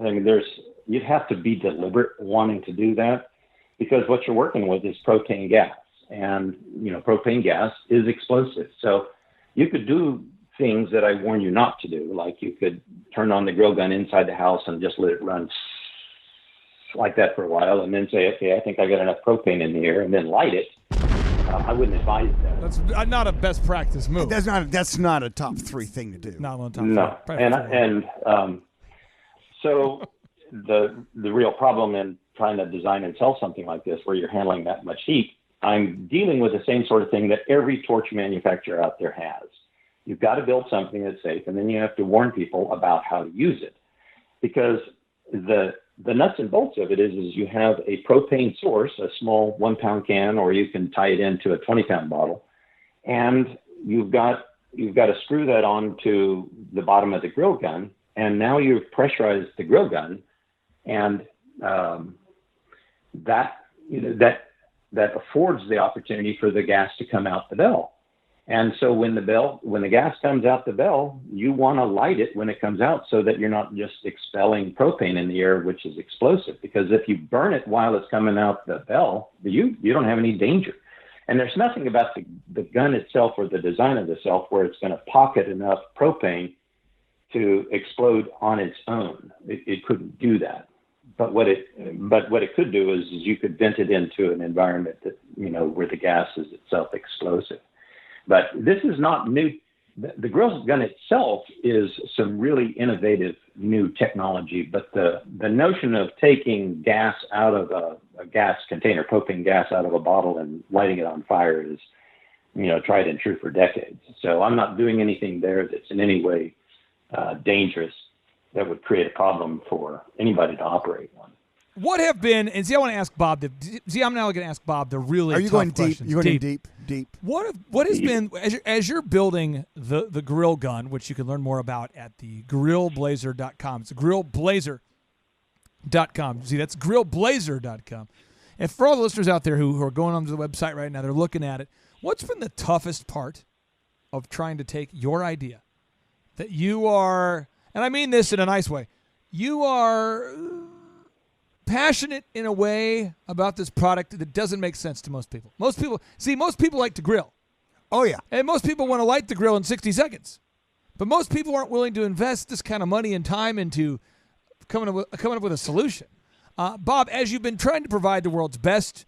You'd have to be deliberate wanting to do that, because what you're working with is propane gas, and propane gas is explosive. So you could do things that I warn you not to do, like you could turn on the grill gun inside the house and just let it run like that for a while, and then say, okay, I think I got enough propane in here, and then light it. I wouldn't advise that. That's not a best practice move. That's not a top 3 thing to do. Not on top. No, so the real problem in trying to design and sell something like this where you're handling that much heat, I'm dealing with the same sort of thing that every torch manufacturer out there has. You've got to build something that's safe, and then you have to warn people about how to use it. Because the nuts and bolts of it is you have a propane source, a small 1 pound can, or you can tie it into a 20 pound bottle, and you've got to screw that onto the bottom of the grill gun, and now you've pressurized the grill gun, and that affords the opportunity for the gas to come out the bell. And so when the gas comes out the bell, you want to light it when it comes out so that you're not just expelling propane in the air, which is explosive. Because if you burn it while it's coming out the bell, you don't have any danger. And there's nothing about the gun itself or the design of the itself where it's going to pocket enough propane to explode on its own. It couldn't do that. But what it could do is you could vent it into an environment that, where the gas is itself explosive. But this is not new. The grill gun itself is some really innovative new technology, but the notion of taking gas out of a gas container, propane gas out of a bottle and lighting it on fire is, tried and true for decades. So I'm not doing anything there that's in any way dangerous that would create a problem for anybody to operate one. What have been, and I want to ask Bob, I'm now going to ask Bob the really Are you tough going deep? questions. You're going deep. What has been, as you're building the grill gun, which you can learn more about at the grillblazer.com. It's grillblazer.com. See, that's grillblazer.com. And for all the listeners out there who are going onto the website right now, they're looking at it, what's been the toughest part of trying to take your idea that you are, and I mean this in a nice way, you are passionate in a way about this product that doesn't make sense to most people. Most people like to grill. Oh, yeah. And most people want to light the grill in 60 seconds. But most people aren't willing to invest this kind of money and time into coming up with a solution. Bob, as you've been trying to provide the world's best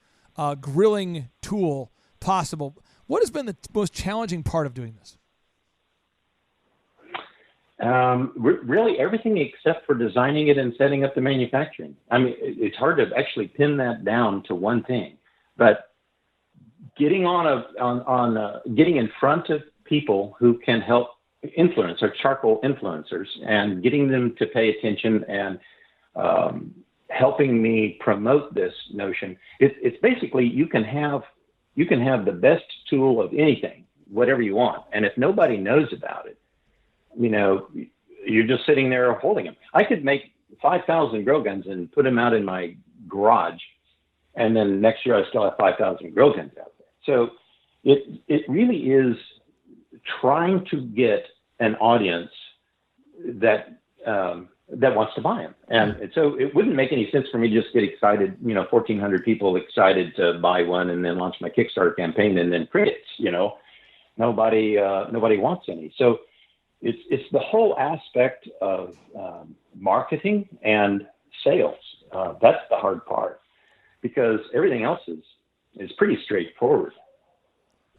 grilling tool possible, what has been the most challenging part of doing this? Really everything except for designing it and setting up the manufacturing. I mean, it's hard to actually pin that down to one thing, but getting getting in front of people who can help influence, or charcoal influencers, and getting them to pay attention and helping me promote this notion. It's basically you can have the best tool of anything, whatever you want, and if nobody knows about it, you're just sitting there holding them. I could make 5,000 grill guns and put them out in my garage, and then next year I still have 5,000 grill guns out there. So it really is trying to get an audience that wants to buy them. And so it wouldn't make any sense for me to just get excited, 1,400 people excited to buy one and then launch my Kickstarter campaign and then crickets, nobody wants any. So it's the whole aspect of marketing and sales. That's the hard part, because everything else is pretty straightforward.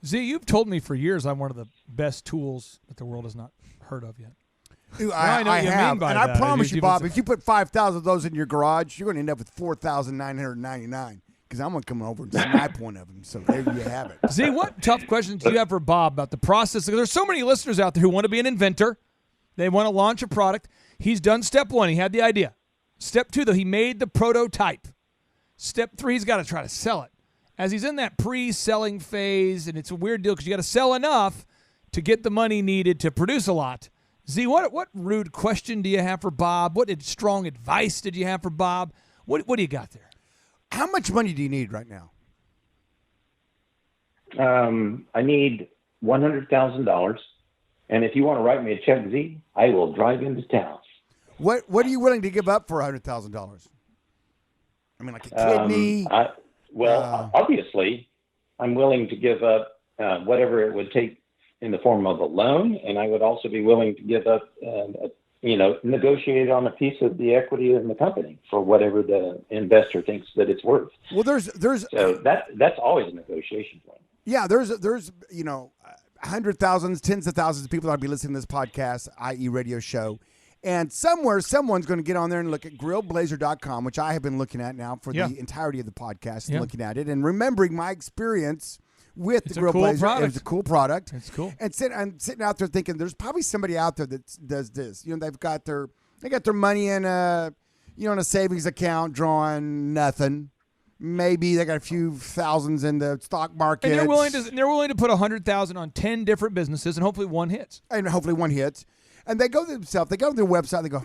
Z, you've told me for years I'm one of the best tools that the world has not heard of yet. Dude, I have, and I promise you, Bob, if you put 5,000 of those in your garage, you're going to end up with 4,999. Because I'm going to come over and snipe one of them. So there you have it. Z, what tough questions do you have for Bob about the process? There's so many listeners out there who want to be an inventor. They want to launch a product. He's done step 1. He had the idea. Step 2, though, he made the prototype. Step 3, he's got to try to sell it. As he's in that pre-selling phase, and it's a weird deal because you got to sell enough to get the money needed to produce a lot. Z, what rude question do you have for Bob? What strong advice did you have for Bob? What do you got there? How much money do you need right now? I need $100,000. And if you want to write me a check, Z, I will drive into town. What are you willing to give up for $100,000? I mean, like a kidney? Obviously, I'm willing to give up whatever it would take in the form of a loan. And I would also be willing to give up negotiate on a piece of the equity in the company for whatever the investor thinks that it's worth. Well, there's so that's always a negotiation point. Yeah, there's hundred thousands, tens of thousands of people that'll be listening to this podcast, i.e. radio show, And somewhere, someone's going to get on there and look at grillblazer.com, which I have been looking at now for the entirety of the podcast and looking at it and remembering my experience with the Grill Blazer. It was a cool product. It's cool. And I'm sitting out there thinking there's probably somebody out there that does this. You know, they got their money in a savings account drawing nothing. Maybe they got a few thousands in the stock market. And they're willing to put 100,000 on 10 different businesses, and hopefully one hits. And they go to themselves. They go to their website. They go,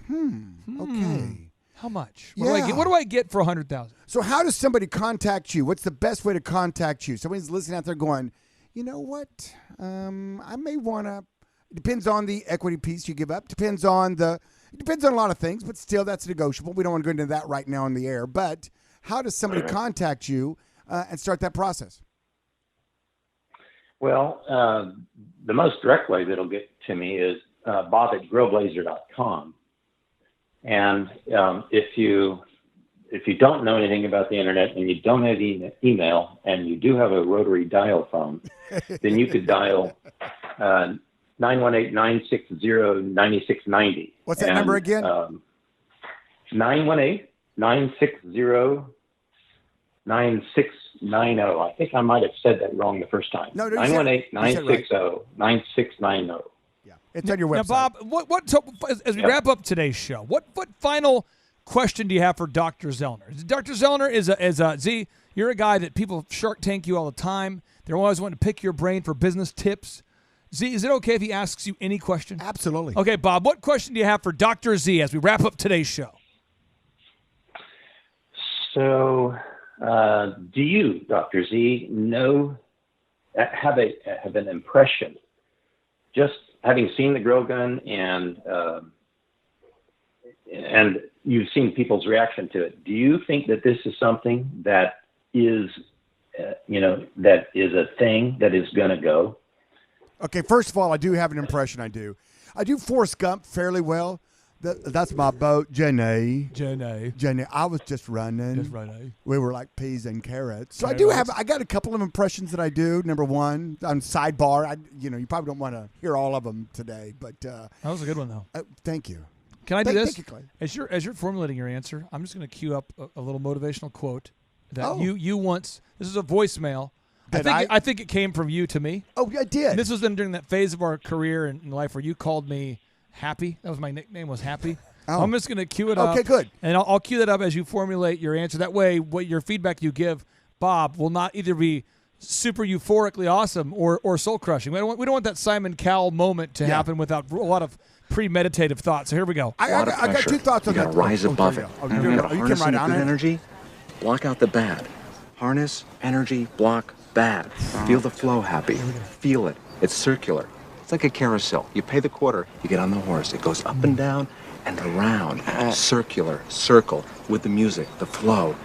okay. How much? What do I get for 100,000? So how does somebody contact you? What's the best way to contact you? Somebody's listening out there going, you know what? I may want to. It depends on the equity piece you give up. It depends on a lot of things, but still that's negotiable. We don't want to go into that right now on the air, but. How does somebody contact you and start that process? Well, the most direct way that'll get to me is bob@grillblazer.com. And if you don't know anything about the internet and you don't have email and you do have a rotary dial phone, then you could dial 918-960-9690. What's that number again? 918-960-9690. I think I might have said that wrong the first time. No, 918-960-9690. Yeah, it's on your website. Now, Bob, as we wrap up today's show, what final question do you have for Dr. Zellner? Dr. Zellner is Z, you're a guy that people Shark Tank you all the time. They're always wanting to pick your brain for business tips. Z, is it okay if he asks you any question? Absolutely. Okay, Bob, what question do you have for Dr. Z as we wrap up today's show? So, do you, Dr. Z, have an impression, just having seen the grill gun and you've seen people's reaction to it? Do you think that this is something that is, that is a thing that is going to go? Okay, first of all, I do have an impression. I do Forrest Gump fairly well. That's my boat, Jenny. I was just running. We were like peas and carrots. So I got a couple of impressions that I do. Number one, on sidebar, you probably don't want to hear all of them today, but that was a good one though. Thank you. Can I do this? Thank you, Clay. As you're formulating your answer, I'm just going to cue up a little motivational quote that you once. This is a voicemail. I think it came from you to me. Oh, I did. And this was during that phase of our career and life where you called me Happy. That was my nickname, was Happy. Oh. I'm just going to cue it up. Okay, good. And I'll cue that up as you formulate your answer. That way, what your feedback you give, Bob, will not either be super euphorically awesome or soul crushing. We don't want that Simon Cowell moment to happen without a lot of premeditative thoughts. So here we go. I got two thoughts on that. You got to rise above it. You got to harness the good energy, block out the bad. Harness, energy, block, bad. Feel the flow, Happy. Feel it. It's circular. It's like a carousel. You pay the quarter, you get on the horse. It goes up and down and around. Circular, circle, with the music, the flow.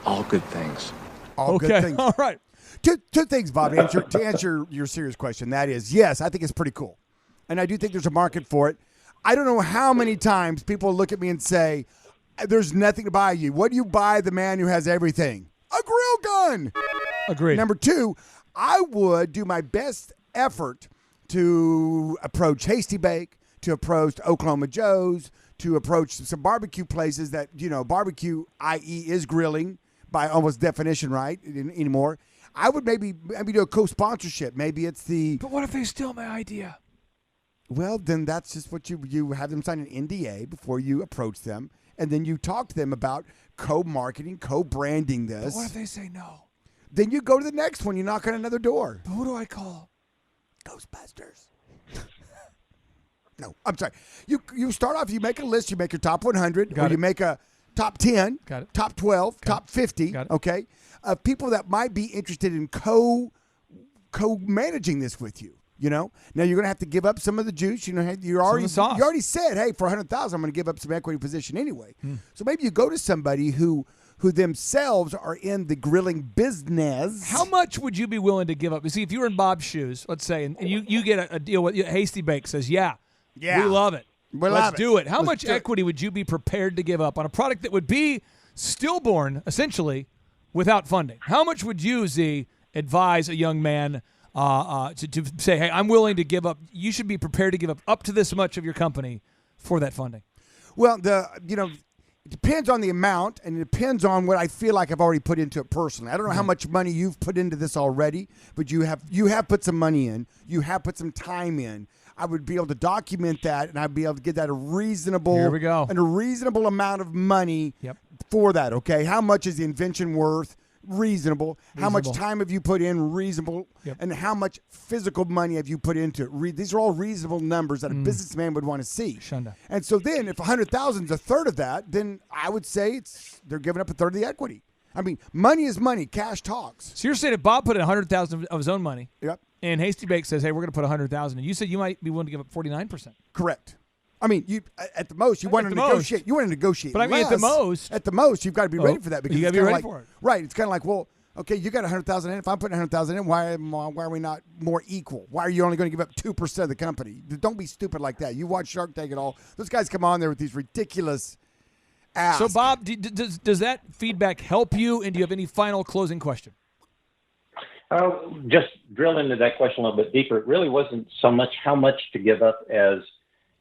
All good things. All good things. All right. Two things, Bob, to answer your serious question. That is, yes, I think it's pretty cool. And I do think there's a market for it. I don't know how many times people look at me and say, there's nothing to buy you. What do you buy the man who has everything? A grill gun. Agreed. Number two, I would do my best effort to approach Hasty Bake, to approach Oklahoma Joe's, to approach some barbecue places that, barbecue, i.e. is grilling by almost definition, right, anymore. I would maybe do a co-sponsorship. Maybe it's But what if they steal my idea? Well, then that's just what you have them sign an NDA before you approach them, and then you talk to them about co-marketing, co-branding this. But what if they say no? Then you go to the next one. You knock on another door. But who do I call? Ghostbusters. No, I'm sorry. You start off, you make a list, you make your top 100, or you make a top 10, top 12, top 50, okay, of people that might be interested in co-managing this with you. Now you're going to have to give up some of the juice. You already said, hey, for 100,000, I'm going to give up some equity position anyway. So maybe you go to somebody who themselves are in the grilling business. How much would you be willing to give up? You see, if you were in Bob's shoes, let's say, and you get a deal with Hasty Bake says, yeah, we love it. Let's do it. How much equity would you be prepared to give up on a product that would be stillborn, essentially, without funding? How much would you, Z, advise a young man to say, hey, I'm willing to give up. You should be prepared to give up to this much of your company for that funding. Well, it depends on the amount, and it depends on what I feel like I've already put into it personally. I don't know how much money you've put into this already, but you have put some money in. You have put some time in. I would be able to document that, and I'd be able to get that a reasonable, Here we go. and a reasonable amount of money for that. Okay, how much is the invention worth? Reasonable. How much time have you put in? Reasonable. And how much physical money have you put into it? These are all reasonable numbers that a businessman would want to see. Shunda. And so then, if 100,000 is a third of that, then I would say they're giving up a third of the equity. I mean, money is money. Cash talks. So you're saying if Bob put in 100,000 of his own money, Yep. and Hasty Bake says, "Hey, we're going to put 100,000," and you said you might be willing to give up 49%. Correct. I mean, you at the most you want to negotiate. You want to negotiate. But I mean, at the most, you've got to be ready for that because you got to be ready for it. Right. It's kind of like, well, okay, you got 100,000 in. If I'm putting 100,000 in, why are we not more equal? Why are you only going to give up 2% of the company? Don't be stupid like that. You watch Shark Tank and all those guys come on there with these ridiculous asks. So, Bob, does that feedback help you? And do you have any final closing question? Just drill into that question a little bit deeper. It really wasn't so much how much to give up as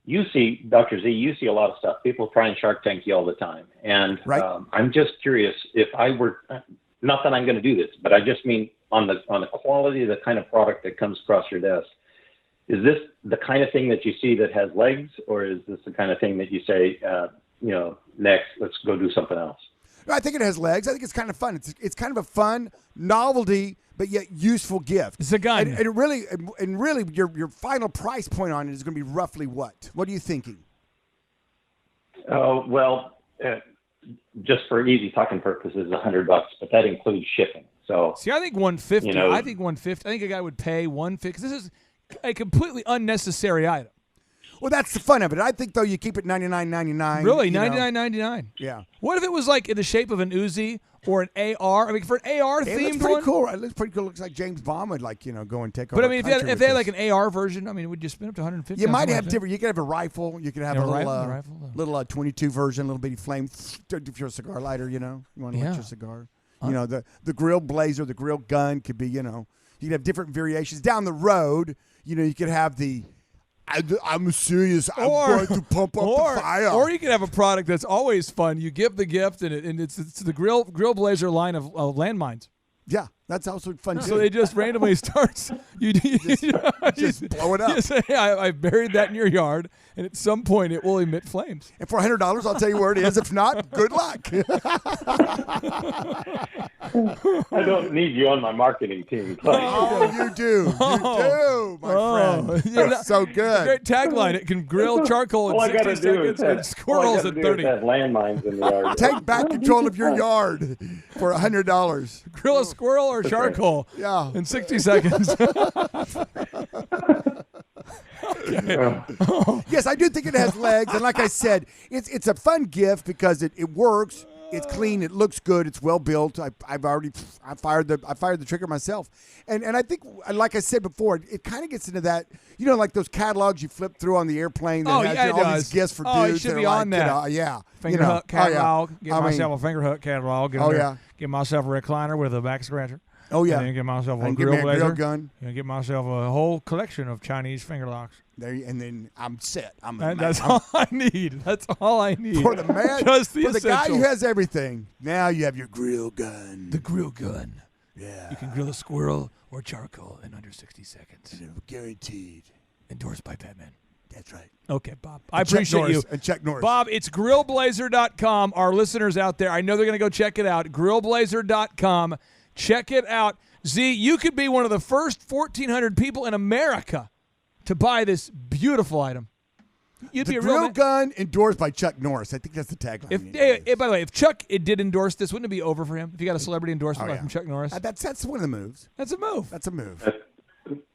you see, Dr. Z, you see a lot of stuff. People try and Shark Tank you all the time. And I'm just curious if I were, not that I'm going to do this, but I just mean on the quality of the kind of product that comes across your desk. Is this the kind of thing that you see that has legs, or is this the kind of thing that you say, next, let's go do something else? I think it has legs. I think it's kind of fun. It's kind of a fun novelty, but yet useful gift. It's a gun. And really, your final price point on it is going to be roughly what? What are you thinking? Just for easy talking purposes, $100, but that includes shipping. So see, I think 150. You know, I think 150. I think a guy would pay 150 because this is a completely unnecessary item. Well, that's the fun of it. I think though you keep it $99.99. Really, $99.99. Yeah. What if it was like in the shape of an Uzi or an AR? I mean, for an AR It themed looks pretty one. cool. It looks pretty cool. It looks like James Bond would go and take over. But I mean, a country if they had like an AR version, I mean, would you spend up to 150? You might have different. You could have a rifle. You could have a rifle. little 22 version, little bitty flame. If you're a cigar lighter, you want to light your cigar. The grill blazer, the grill gun could be. You could have different variations down the road. You could have the. I'm serious. I'm going to pump up the fire. Or you can have a product that's always fun. You give the gift, and it's the grill blazer line of landmines. Yeah, that's also fun too. So it just randomly starts. You just blow it up. You say, I buried that in your yard, and at some point it will emit flames. And for $100, I'll tell you where it is. If not, good luck. I don't need you on my marketing team. Oh, you do. You do, my friend. That's so good. Great tagline. It can grill charcoal in 60 seconds and squirrels in 30. Have landmines in the yard. Take back control of your yard for $100. Grill a squirrel or charcoal in 60 seconds. Yes, I do think it has legs, and like I said, it's a fun gift because it works. It's clean. It looks good. It's well built. I fired the trigger myself, and I think, like I said before, it kind of gets into that. Like those catalogs you flip through on the airplane that has all these gifts for dudes. You should be on that. Finger hook catalog. Get myself a finger hook catalog. Get myself a recliner with a back scratcher. Oh yeah. And then get myself a grill blazer. Grill gun. And get myself a whole collection of Chinese finger locks. And then I'm set. That's all I need. That's all I need. For the man, just the for the guy who has everything. Now you have your grill gun. The grill gun. Yeah. You can grill a squirrel or charcoal in under 60 seconds. Guaranteed. Endorsed by Batman. That's right. Okay, Bob. I appreciate you. And Chuck Norris. Bob, it's grillblazer.com. Our listeners out there, I know they're going to go check it out. Grillblazer.com. Check it out. Z, you could be one of the first 1,400 people in America to buy this beautiful item. You'd be a grill gun endorsed by Chuck Norris. I think that's the tagline. By the way, if Chuck did endorse this, wouldn't it be over for him? If you got a celebrity endorsement from Chuck Norris? That's one of the moves. That's a move. That's a move.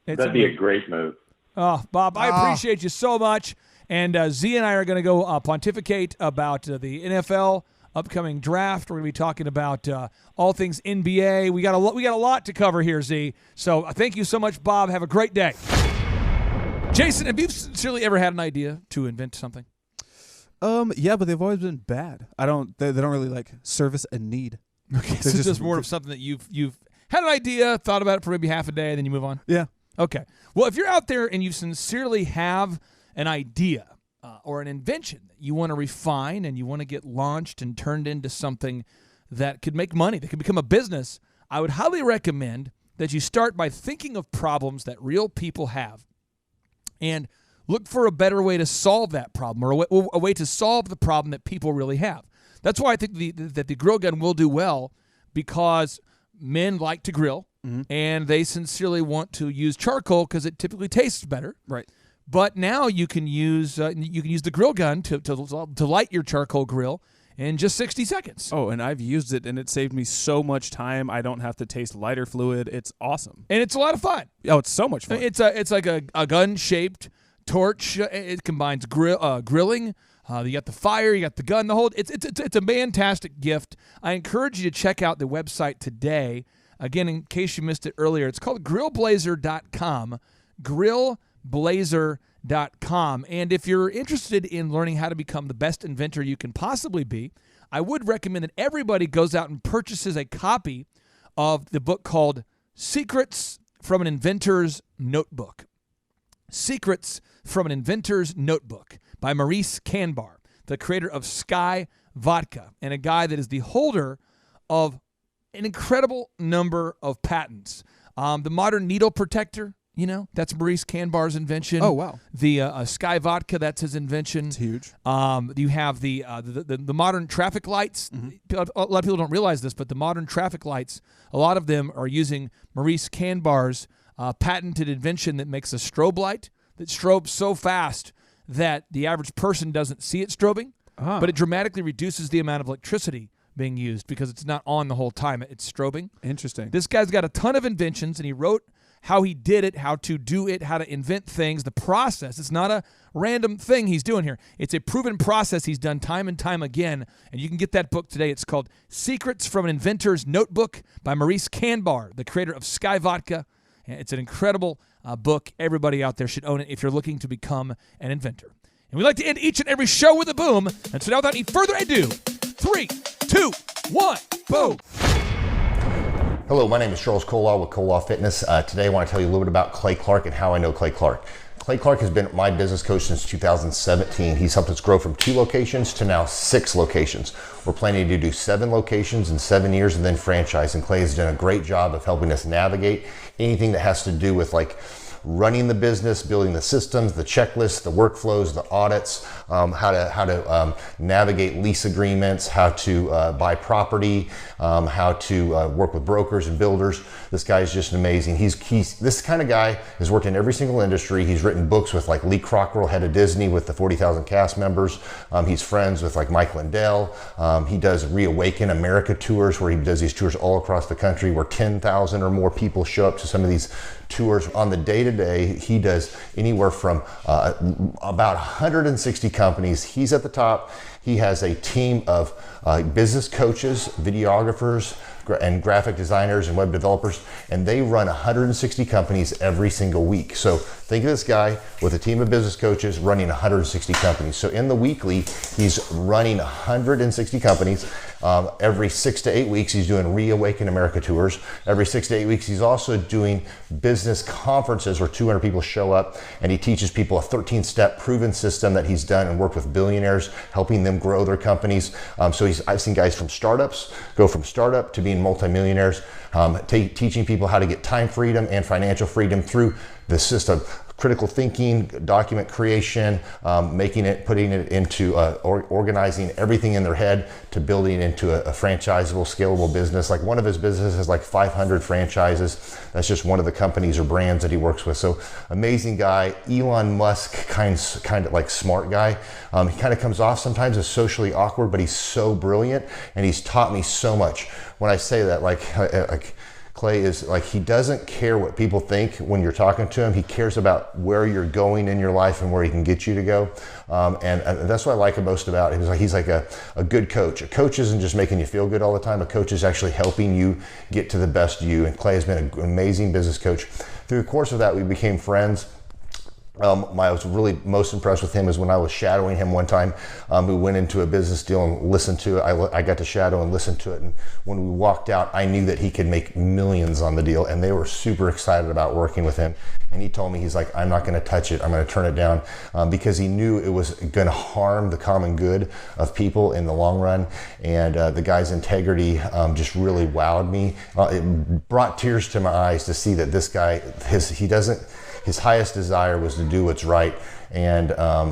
That'd be a great move. Oh, Bob, I appreciate you so much. And Z and I are going to go pontificate about the NFL upcoming draft. We're going to be talking about all things NBA. We got a lot to cover here, Z. So thank you so much, Bob. Have a great day. Jason, have you sincerely ever had an idea to invent something? Yeah, but they've always been bad. They don't really service a need. Okay, so it's just more of something that you've had an idea, thought about it for maybe half a day, and then you move on. Yeah. Okay. Well, if you're out there and you sincerely have an idea or an invention that you want to refine and you want to get launched and turned into something that could make money, that could become a business, I would highly recommend that you start by thinking of problems that real people have and look for a better way to solve that problem, or a way to solve the problem that people really have. That's why I think that the grill gun will do well, because men like to grill, and they sincerely want to use charcoal because it typically tastes better. Right. But now you can use the grill gun to light your charcoal grill in just 60 seconds. Oh, and I've used it, and it saved me so much time. I don't have to taste lighter fluid. It's awesome. And it's a lot of fun. Oh, it's so much fun. It's like a gun-shaped torch. It combines grilling. You got the fire, you got the gun, the whole. It's a fantastic gift. I encourage you to check out the website today. Again, in case you missed it earlier, it's called grillblazer.com. Grillblazer.com. And if you're interested in learning how to become the best inventor you can possibly be, I would recommend that everybody goes out and purchases a copy of the book called Secrets from an Inventor's Notebook. Secrets from an Inventor's Notebook by Maurice Kanbar, the creator of Sky Vodka, and a guy that is the holder of an incredible number of patents. The modern needle protector, that's Maurice Kanbar's invention. Oh, wow. The Sky Vodka, that's his invention. It's huge. You have the modern traffic lights. A lot of people don't realize this, but the modern traffic lights, a lot of them are using Maurice Kanbar's patented invention that makes a strobe light that strobes so fast that the average person doesn't see it strobing, but it dramatically reduces the amount of electricity being used because it's not on the whole time. It's strobing. Interesting. This guy's got a ton of inventions, and he wrote how he did it, how to do it, how to invent things, the process. It's not a random thing he's doing here. It's a proven process he's done time and time again, and you can get that book today. It's called Secrets from an Inventor's Notebook by Maurice Kanbar, the creator of Sky Vodka. It's an incredible book. Everybody out there should own it if you're looking to become an inventor. And we like to end each and every show with a boom. And so now, without any further ado, 3, 2, 1, boom. Hello, my name is Charles Kolaw with Kolaw Fitness. Today I want to tell you a little bit about Clay Clark and how I know Clay Clark. Clay Clark has been my business coach since 2017. He's helped us grow from 2 locations to now 6 locations. We're planning to do 7 locations in 7 years and then franchise. And Clay has done a great job of helping us navigate anything that has to do with running the business, building the systems, the checklists, the workflows, the audits, how to navigate lease agreements, how to buy property, how to work with brokers and builders. This guy is just amazing. He's this kind of guy has worked in every single industry. He's written books with Lee Cockrell, head of Disney, with the 40,000 cast members. He's friends with Mike Lindell. He does Reawaken America tours, where he does these tours all across the country, where 10,000 or more people show up to some of these tours. On the day-to-day, he does anywhere from about 160 companies. He's at the top. He has a team of business coaches, videographers, and graphic designers and web developers, and they run 160 companies every single week. So think of this guy with a team of business coaches running 160 companies. So in the weekly, he's running 160 companies. Every 6 to 8 weeks, he's doing Reawaken America tours. Every 6 to 8 weeks, he's also doing business conferences where 200 people show up, and he teaches people a 13-step proven system that he's done and worked with billionaires, helping them grow their companies. I've seen guys from startups go from startup to being multimillionaires, teaching people how to get time freedom and financial freedom through the system. Critical thinking, document creation, putting it into organizing everything in their head to building it into a franchisable, scalable business. One of his businesses has 500 franchises. That's just one of the companies or brands that he works with. So amazing guy. Elon Musk kind of smart guy. He kind of comes off sometimes as socially awkward, but he's so brilliant, and he's taught me so much. When I say that, Clay is he doesn't care what people think when you're talking to him. He cares about where you're going in your life and where he can get you to go. And that's what I like most about him. He's like a good coach. A coach isn't just making you feel good all the time. A coach is actually helping you get to the best you. And Clay has been an amazing business coach. Through the course of that, we became friends. I was really most impressed with him is when I was shadowing him one time. We went into a business deal and listened to it. I got to shadow and listen to it. And when we walked out, I knew that he could make millions on the deal, and they were super excited about working with him. And he told me, he's like, I'm not going to touch it. I'm going to turn it down, because he knew it was going to harm the common good of people in the long run. And the guy's integrity just really wowed me. It brought tears to my eyes to see that this guy, his highest desire was to do what's right. And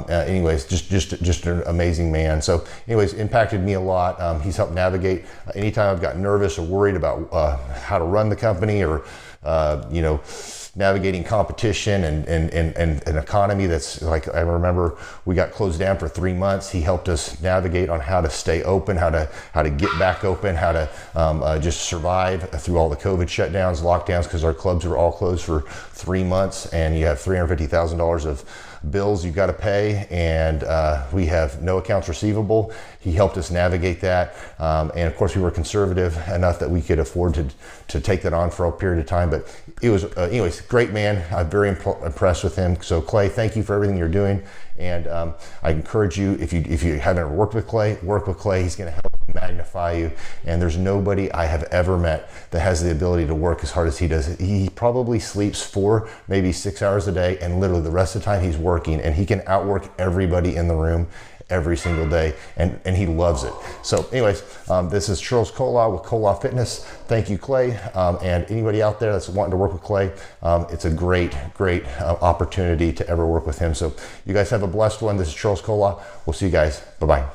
anyways, just an amazing man. So anyways, impacted me a lot. He's helped navigate anytime I've got nervous or worried about how to run the company, or navigating competition and an economy that's like, I remember we got closed down for 3 months. He helped us navigate on how to stay open, how to get back open, how to just survive through all the COVID shutdowns, lockdowns, because our clubs were all closed for 3 months, and you have $350,000 of bills you got to pay, and we have no accounts receivable. He helped us navigate that, and of course we were conservative enough that we could afford to take that on for a period of time. But it was anyways, great man. I'm very impressed with him. So Clay, thank you for everything you're doing, and I encourage you, if you haven't ever worked with Clay, work with Clay. He's going to help magnify you, and there's nobody I have ever met that has the ability to work as hard as he does. He probably sleeps 4, maybe 6 hours a day, and literally the rest of the time he's working, and he can outwork everybody in the room every single day, and he loves it. So anyways, this is Charles Kola with Kola Fitness. Thank you, Clay, and anybody out there that's wanting to work with Clay, it's a great opportunity to ever work with him. So you guys have a blessed one. This is Charles Kola. We'll see you guys. Bye-bye.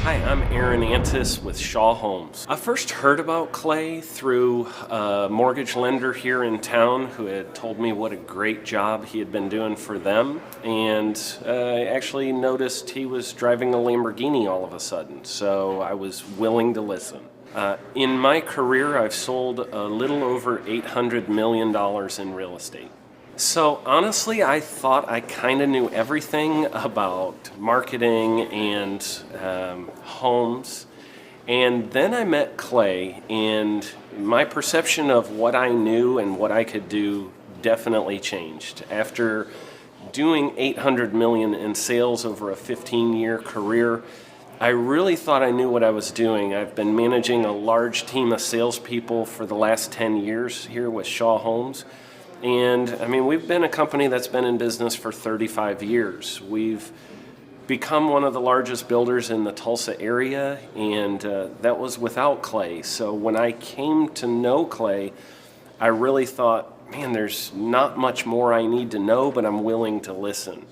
Hi, I'm Aaron Antis with Shaw Homes. I first heard about Clay through a mortgage lender here in town who had told me what a great job he had been doing for them, and I actually noticed he was driving a Lamborghini all of a sudden, so I was willing to listen. In my career, I've sold a little over $800 million in real estate. So honestly, I thought I kind of knew everything about marketing and homes. And then I met Clay, and my perception of what I knew and what I could do definitely changed. After doing $800 million in sales over a 15-year career, I really thought I knew what I was doing. I've been managing a large team of salespeople for the last 10 years here with Shaw Homes. And I mean, we've been a company that's been in business for 35 years. We've become one of the largest builders in the Tulsa area, and that was without Clay. So when I came to know Clay, I really thought, man, there's not much more I need to know, but I'm willing to listen.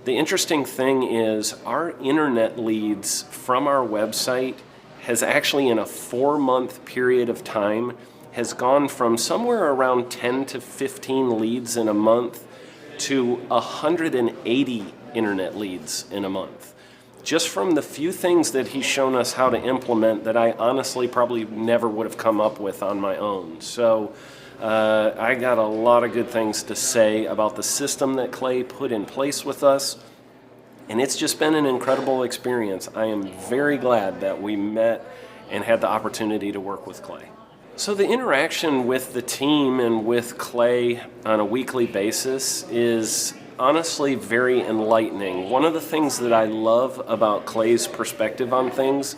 The interesting thing is our internet leads from our website has actually, in a 4-month period of time, has gone from somewhere around 10 to 15 leads in a month to 180 internet leads in a month. Just from the few things that he's shown us how to implement that I honestly probably never would have come up with on my own. So I got a lot of good things to say about the system that Clay put in place with us, and it's just been an incredible experience. I am very glad that we met and had the opportunity to work with Clay. So the interaction with the team and with Clay on a weekly basis is honestly very enlightening. One of the things that I love about Clay's perspective on things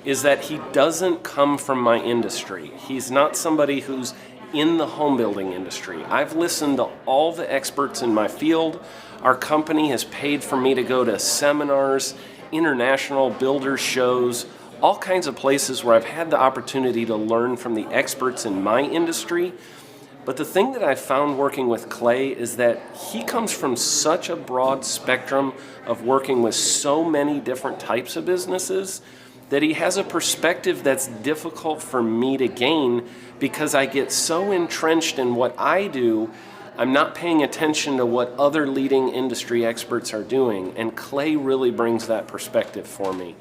is that he doesn't come from my industry. He's not somebody who's in the home building industry. I've listened to all the experts in my field. Our company has paid for me to go to seminars, international builder shows, all kinds of places where I've had the opportunity to learn from the experts in my industry. But the thing that I've found working with Clay is that he comes from such a broad spectrum of working with so many different types of businesses that he has a perspective that's difficult for me to gain because I get so entrenched in what I do, I'm not paying attention to what other leading industry experts are doing. And Clay really brings that perspective for me.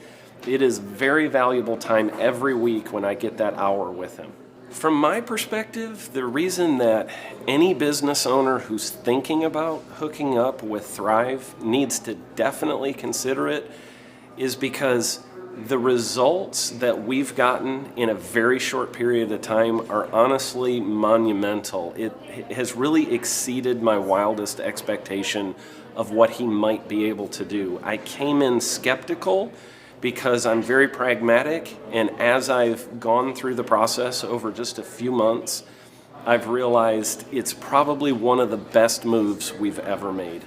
It is very valuable time every week when I get that hour with him. From my perspective, the reason that any business owner who's thinking about hooking up with Thrive needs to definitely consider it is because The results that we've gotten in a very short period of time are honestly monumental. It has really exceeded my wildest expectation of what he might be able to do. I came in skeptical because I'm very pragmatic, and as I've gone through the process over just a few months, I've realized it's probably one of the best moves we've ever made.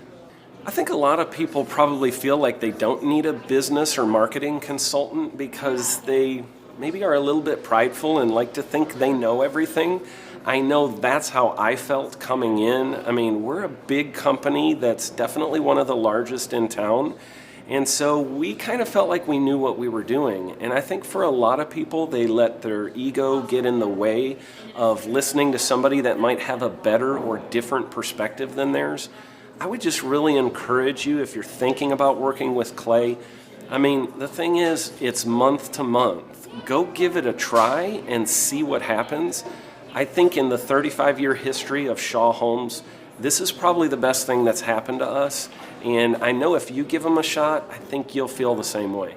I think a lot of people probably feel like they don't need a business or marketing consultant because they maybe are a little bit prideful and like to think they know everything. I know that's how I felt coming in. I mean, we're a big company that's definitely one of the largest in town. And so we kind of felt like we knew what we were doing. And I think for a lot of people, they let their ego get in the way of listening to somebody that might have a better or different perspective than theirs. I would just really encourage you, if you're thinking about working with Clay, I mean, the thing is, it's month to month. Go give it a try and see what happens. I think in the 35-year history of Shaw Homes, this is probably the best thing that's happened to us. And I know if you give them a shot, I think you'll feel the same way.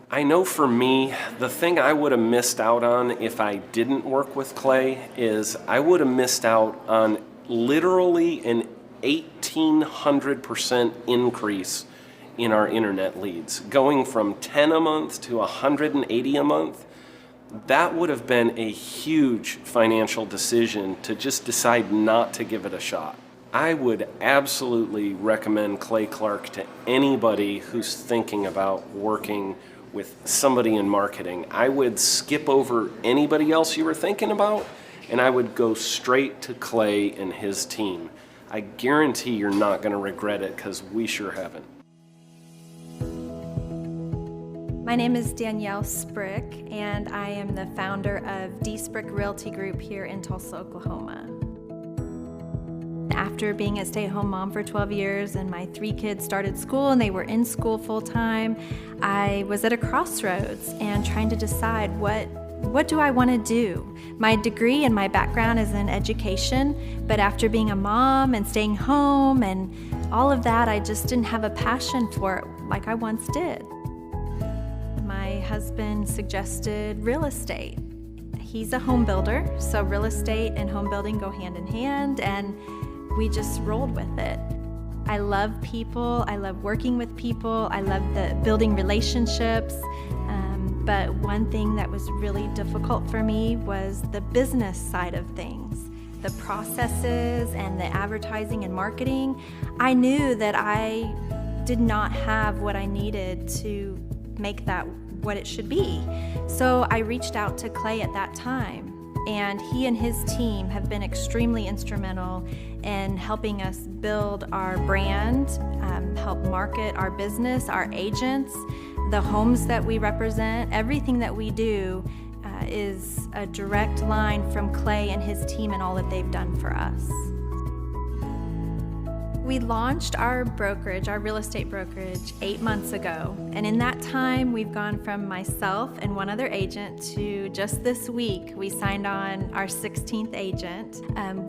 I know for me, the thing I would have missed out on if I didn't work with Clay is I would have missed out on literally an 1,800% increase in our internet leads, going from 10 a month to 180 a month. That would have been a huge financial decision to just decide not to give it a shot. I would absolutely recommend Clay Clark to anybody who's thinking about working with somebody in marketing. I would skip over anybody else you were thinking about, and I would go straight to Clay and his team. I guarantee you're not going to regret it because we sure haven't. My name is Danielle Sprick, and I am the founder of D Sprick Realty Group here in Tulsa, Oklahoma. After being a stay-at-home mom for 12 years and my 3 kids started school and they were in school full-time, I was at a crossroads and trying to decide what do I want to do? My degree and my background is in education, but after being a mom and staying home and all of that, I just didn't have a passion for it like I once did. My husband suggested real estate. He's a home builder, so real estate and home building go hand in hand, and we just rolled with it. I love people, I love working with people, I love building relationships. But one thing that was really difficult for me was the business side of things, the processes and the advertising and marketing. I knew that I did not have what I needed to make that what it should be. So I reached out to Clay at that time, and he and his team have been extremely instrumental in helping us build our brand, help market our business, our agents, the homes that we represent. Everything that we do is a direct line from Clay and his team and all that they've done for us. We launched our brokerage, our real estate brokerage, 8 months ago. And in that time, we've gone from myself and one other agent to just this week, we signed on our 16th agent.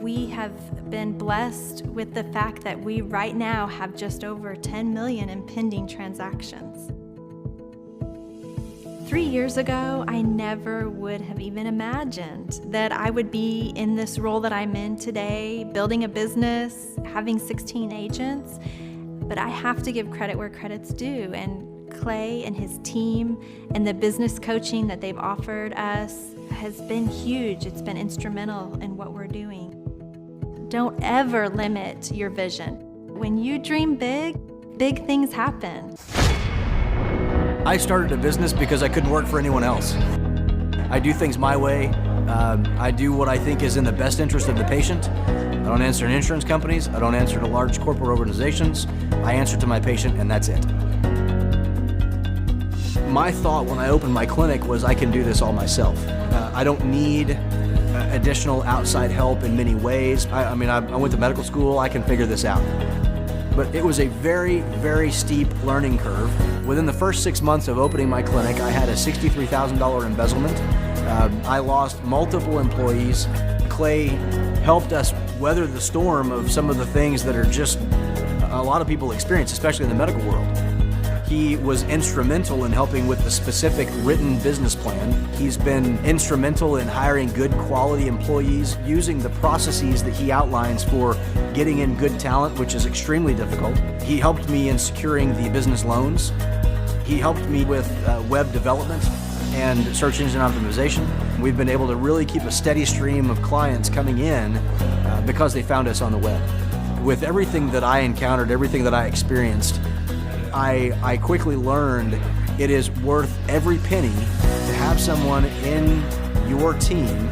We have been blessed with the fact that we right now have just over 10 million in pending transactions. 3 years ago, I never would have even imagined that I would be in this role that I'm in today, building a business, having 16 agents. But I have to give credit where credit's due, and Clay and his team and the business coaching that they've offered us has been huge. It's been instrumental in what we're doing. Don't ever limit your vision. When you dream big, big things happen. I started a business because I couldn't work for anyone else. I do things my way. I do what I think is in the best interest of the patient. I don't answer to insurance companies. I don't answer to large corporate organizations. I answer to my patient, and that's it. My thought when I opened my clinic was I can do this all myself. I don't need additional outside help in many ways. I went to medical school. I can figure this out. But it was a very, very steep learning curve. Within the first 6 months of opening my clinic, I had a $63,000 embezzlement. I lost multiple employees. Clay helped us weather the storm of some of the things that are just a lot of people experience, especially in the medical world. He was instrumental in helping with the specific written business plan. He's been instrumental in hiring good quality employees, using the processes that he outlines for getting in good talent, which is extremely difficult. He helped me in securing the business loans. He helped me with web development and search engine optimization. We've been able to really keep a steady stream of clients coming in because they found us on the web. With everything that I encountered, everything that I experienced, I quickly learned it is worth every penny to have someone in your team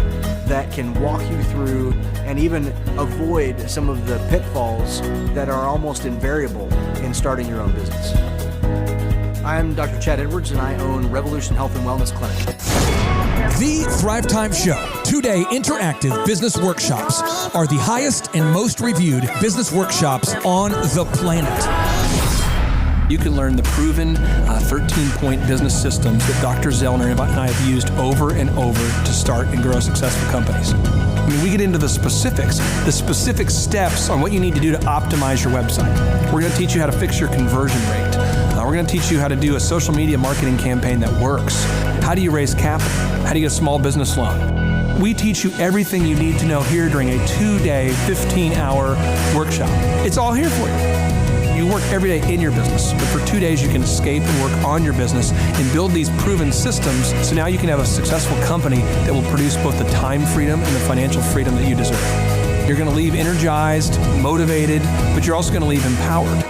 that can walk you through and even avoid some of the pitfalls that are almost invariable in starting your own business. I'm Dr. Chad Edwards, and I own Revolution Health and Wellness Clinic. The Thrivetime Show, 2-day interactive business workshops, are the highest and most reviewed business workshops on the planet. You can learn the proven 13-point business systems that Dr. Zellner and I have used over and over to start and grow successful companies. I mean, we get into the specific steps on what you need to do to optimize your website. We're going to teach you how to fix your conversion rate. We're going to teach you how to do a social media marketing campaign that works. How do you raise capital? How do you get a small business loan? We teach you everything you need to know here during a 2-day, 15-hour workshop. It's all here for you. You work every day in your business, but for 2 days you can escape and work on your business and build these proven systems so now you can have a successful company that will produce both the time freedom and the financial freedom that you deserve. You're going to leave energized, motivated, but you're also going to leave empowered.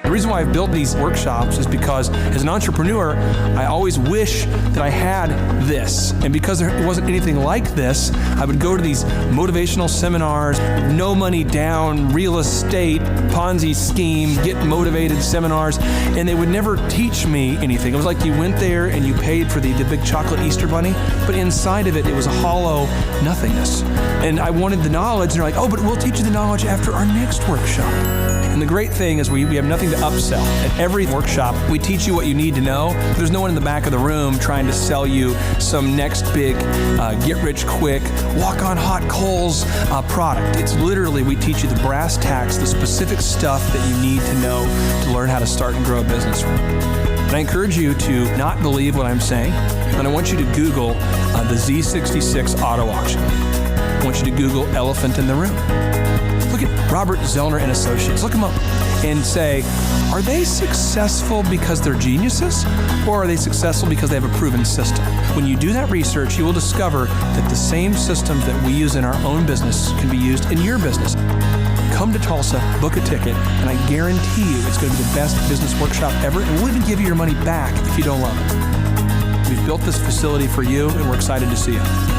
The reason why I've built these workshops is because as an entrepreneur, I always wish that I had this. And because there wasn't anything like this, I would go to these motivational seminars, no money down, real estate, Ponzi scheme, get motivated seminars, and they would never teach me anything. It was like you went there and you paid for the big chocolate Easter bunny, but inside of it, it was a hollow nothingness. And I wanted the knowledge, and they're like, oh, but we'll teach you the knowledge after our next workshop. And the great thing is we have nothing to upsell. At every workshop, we teach you what you need to know. There's no one in the back of the room trying to sell you some next big get-rich-quick, walk-on-hot coals product. It's literally, we teach you the brass tacks, the specific stuff that you need to know to learn how to start and grow a business. And I encourage you to not believe what I'm saying, and I want you to Google the Z66 auto auction. I want you to Google elephant in the room. Look at Robert Zellner and Associates. Look them up and say, are they successful because they're geniuses, or are they successful because they have a proven system? When you do that research, you will discover that the same systems that we use in our own business can be used in your business. Come to Tulsa, book a ticket, and I guarantee you it's going to be the best business workshop ever, and we'll even give you your money back if you don't love it. We've built this facility for you, and we're excited to see you.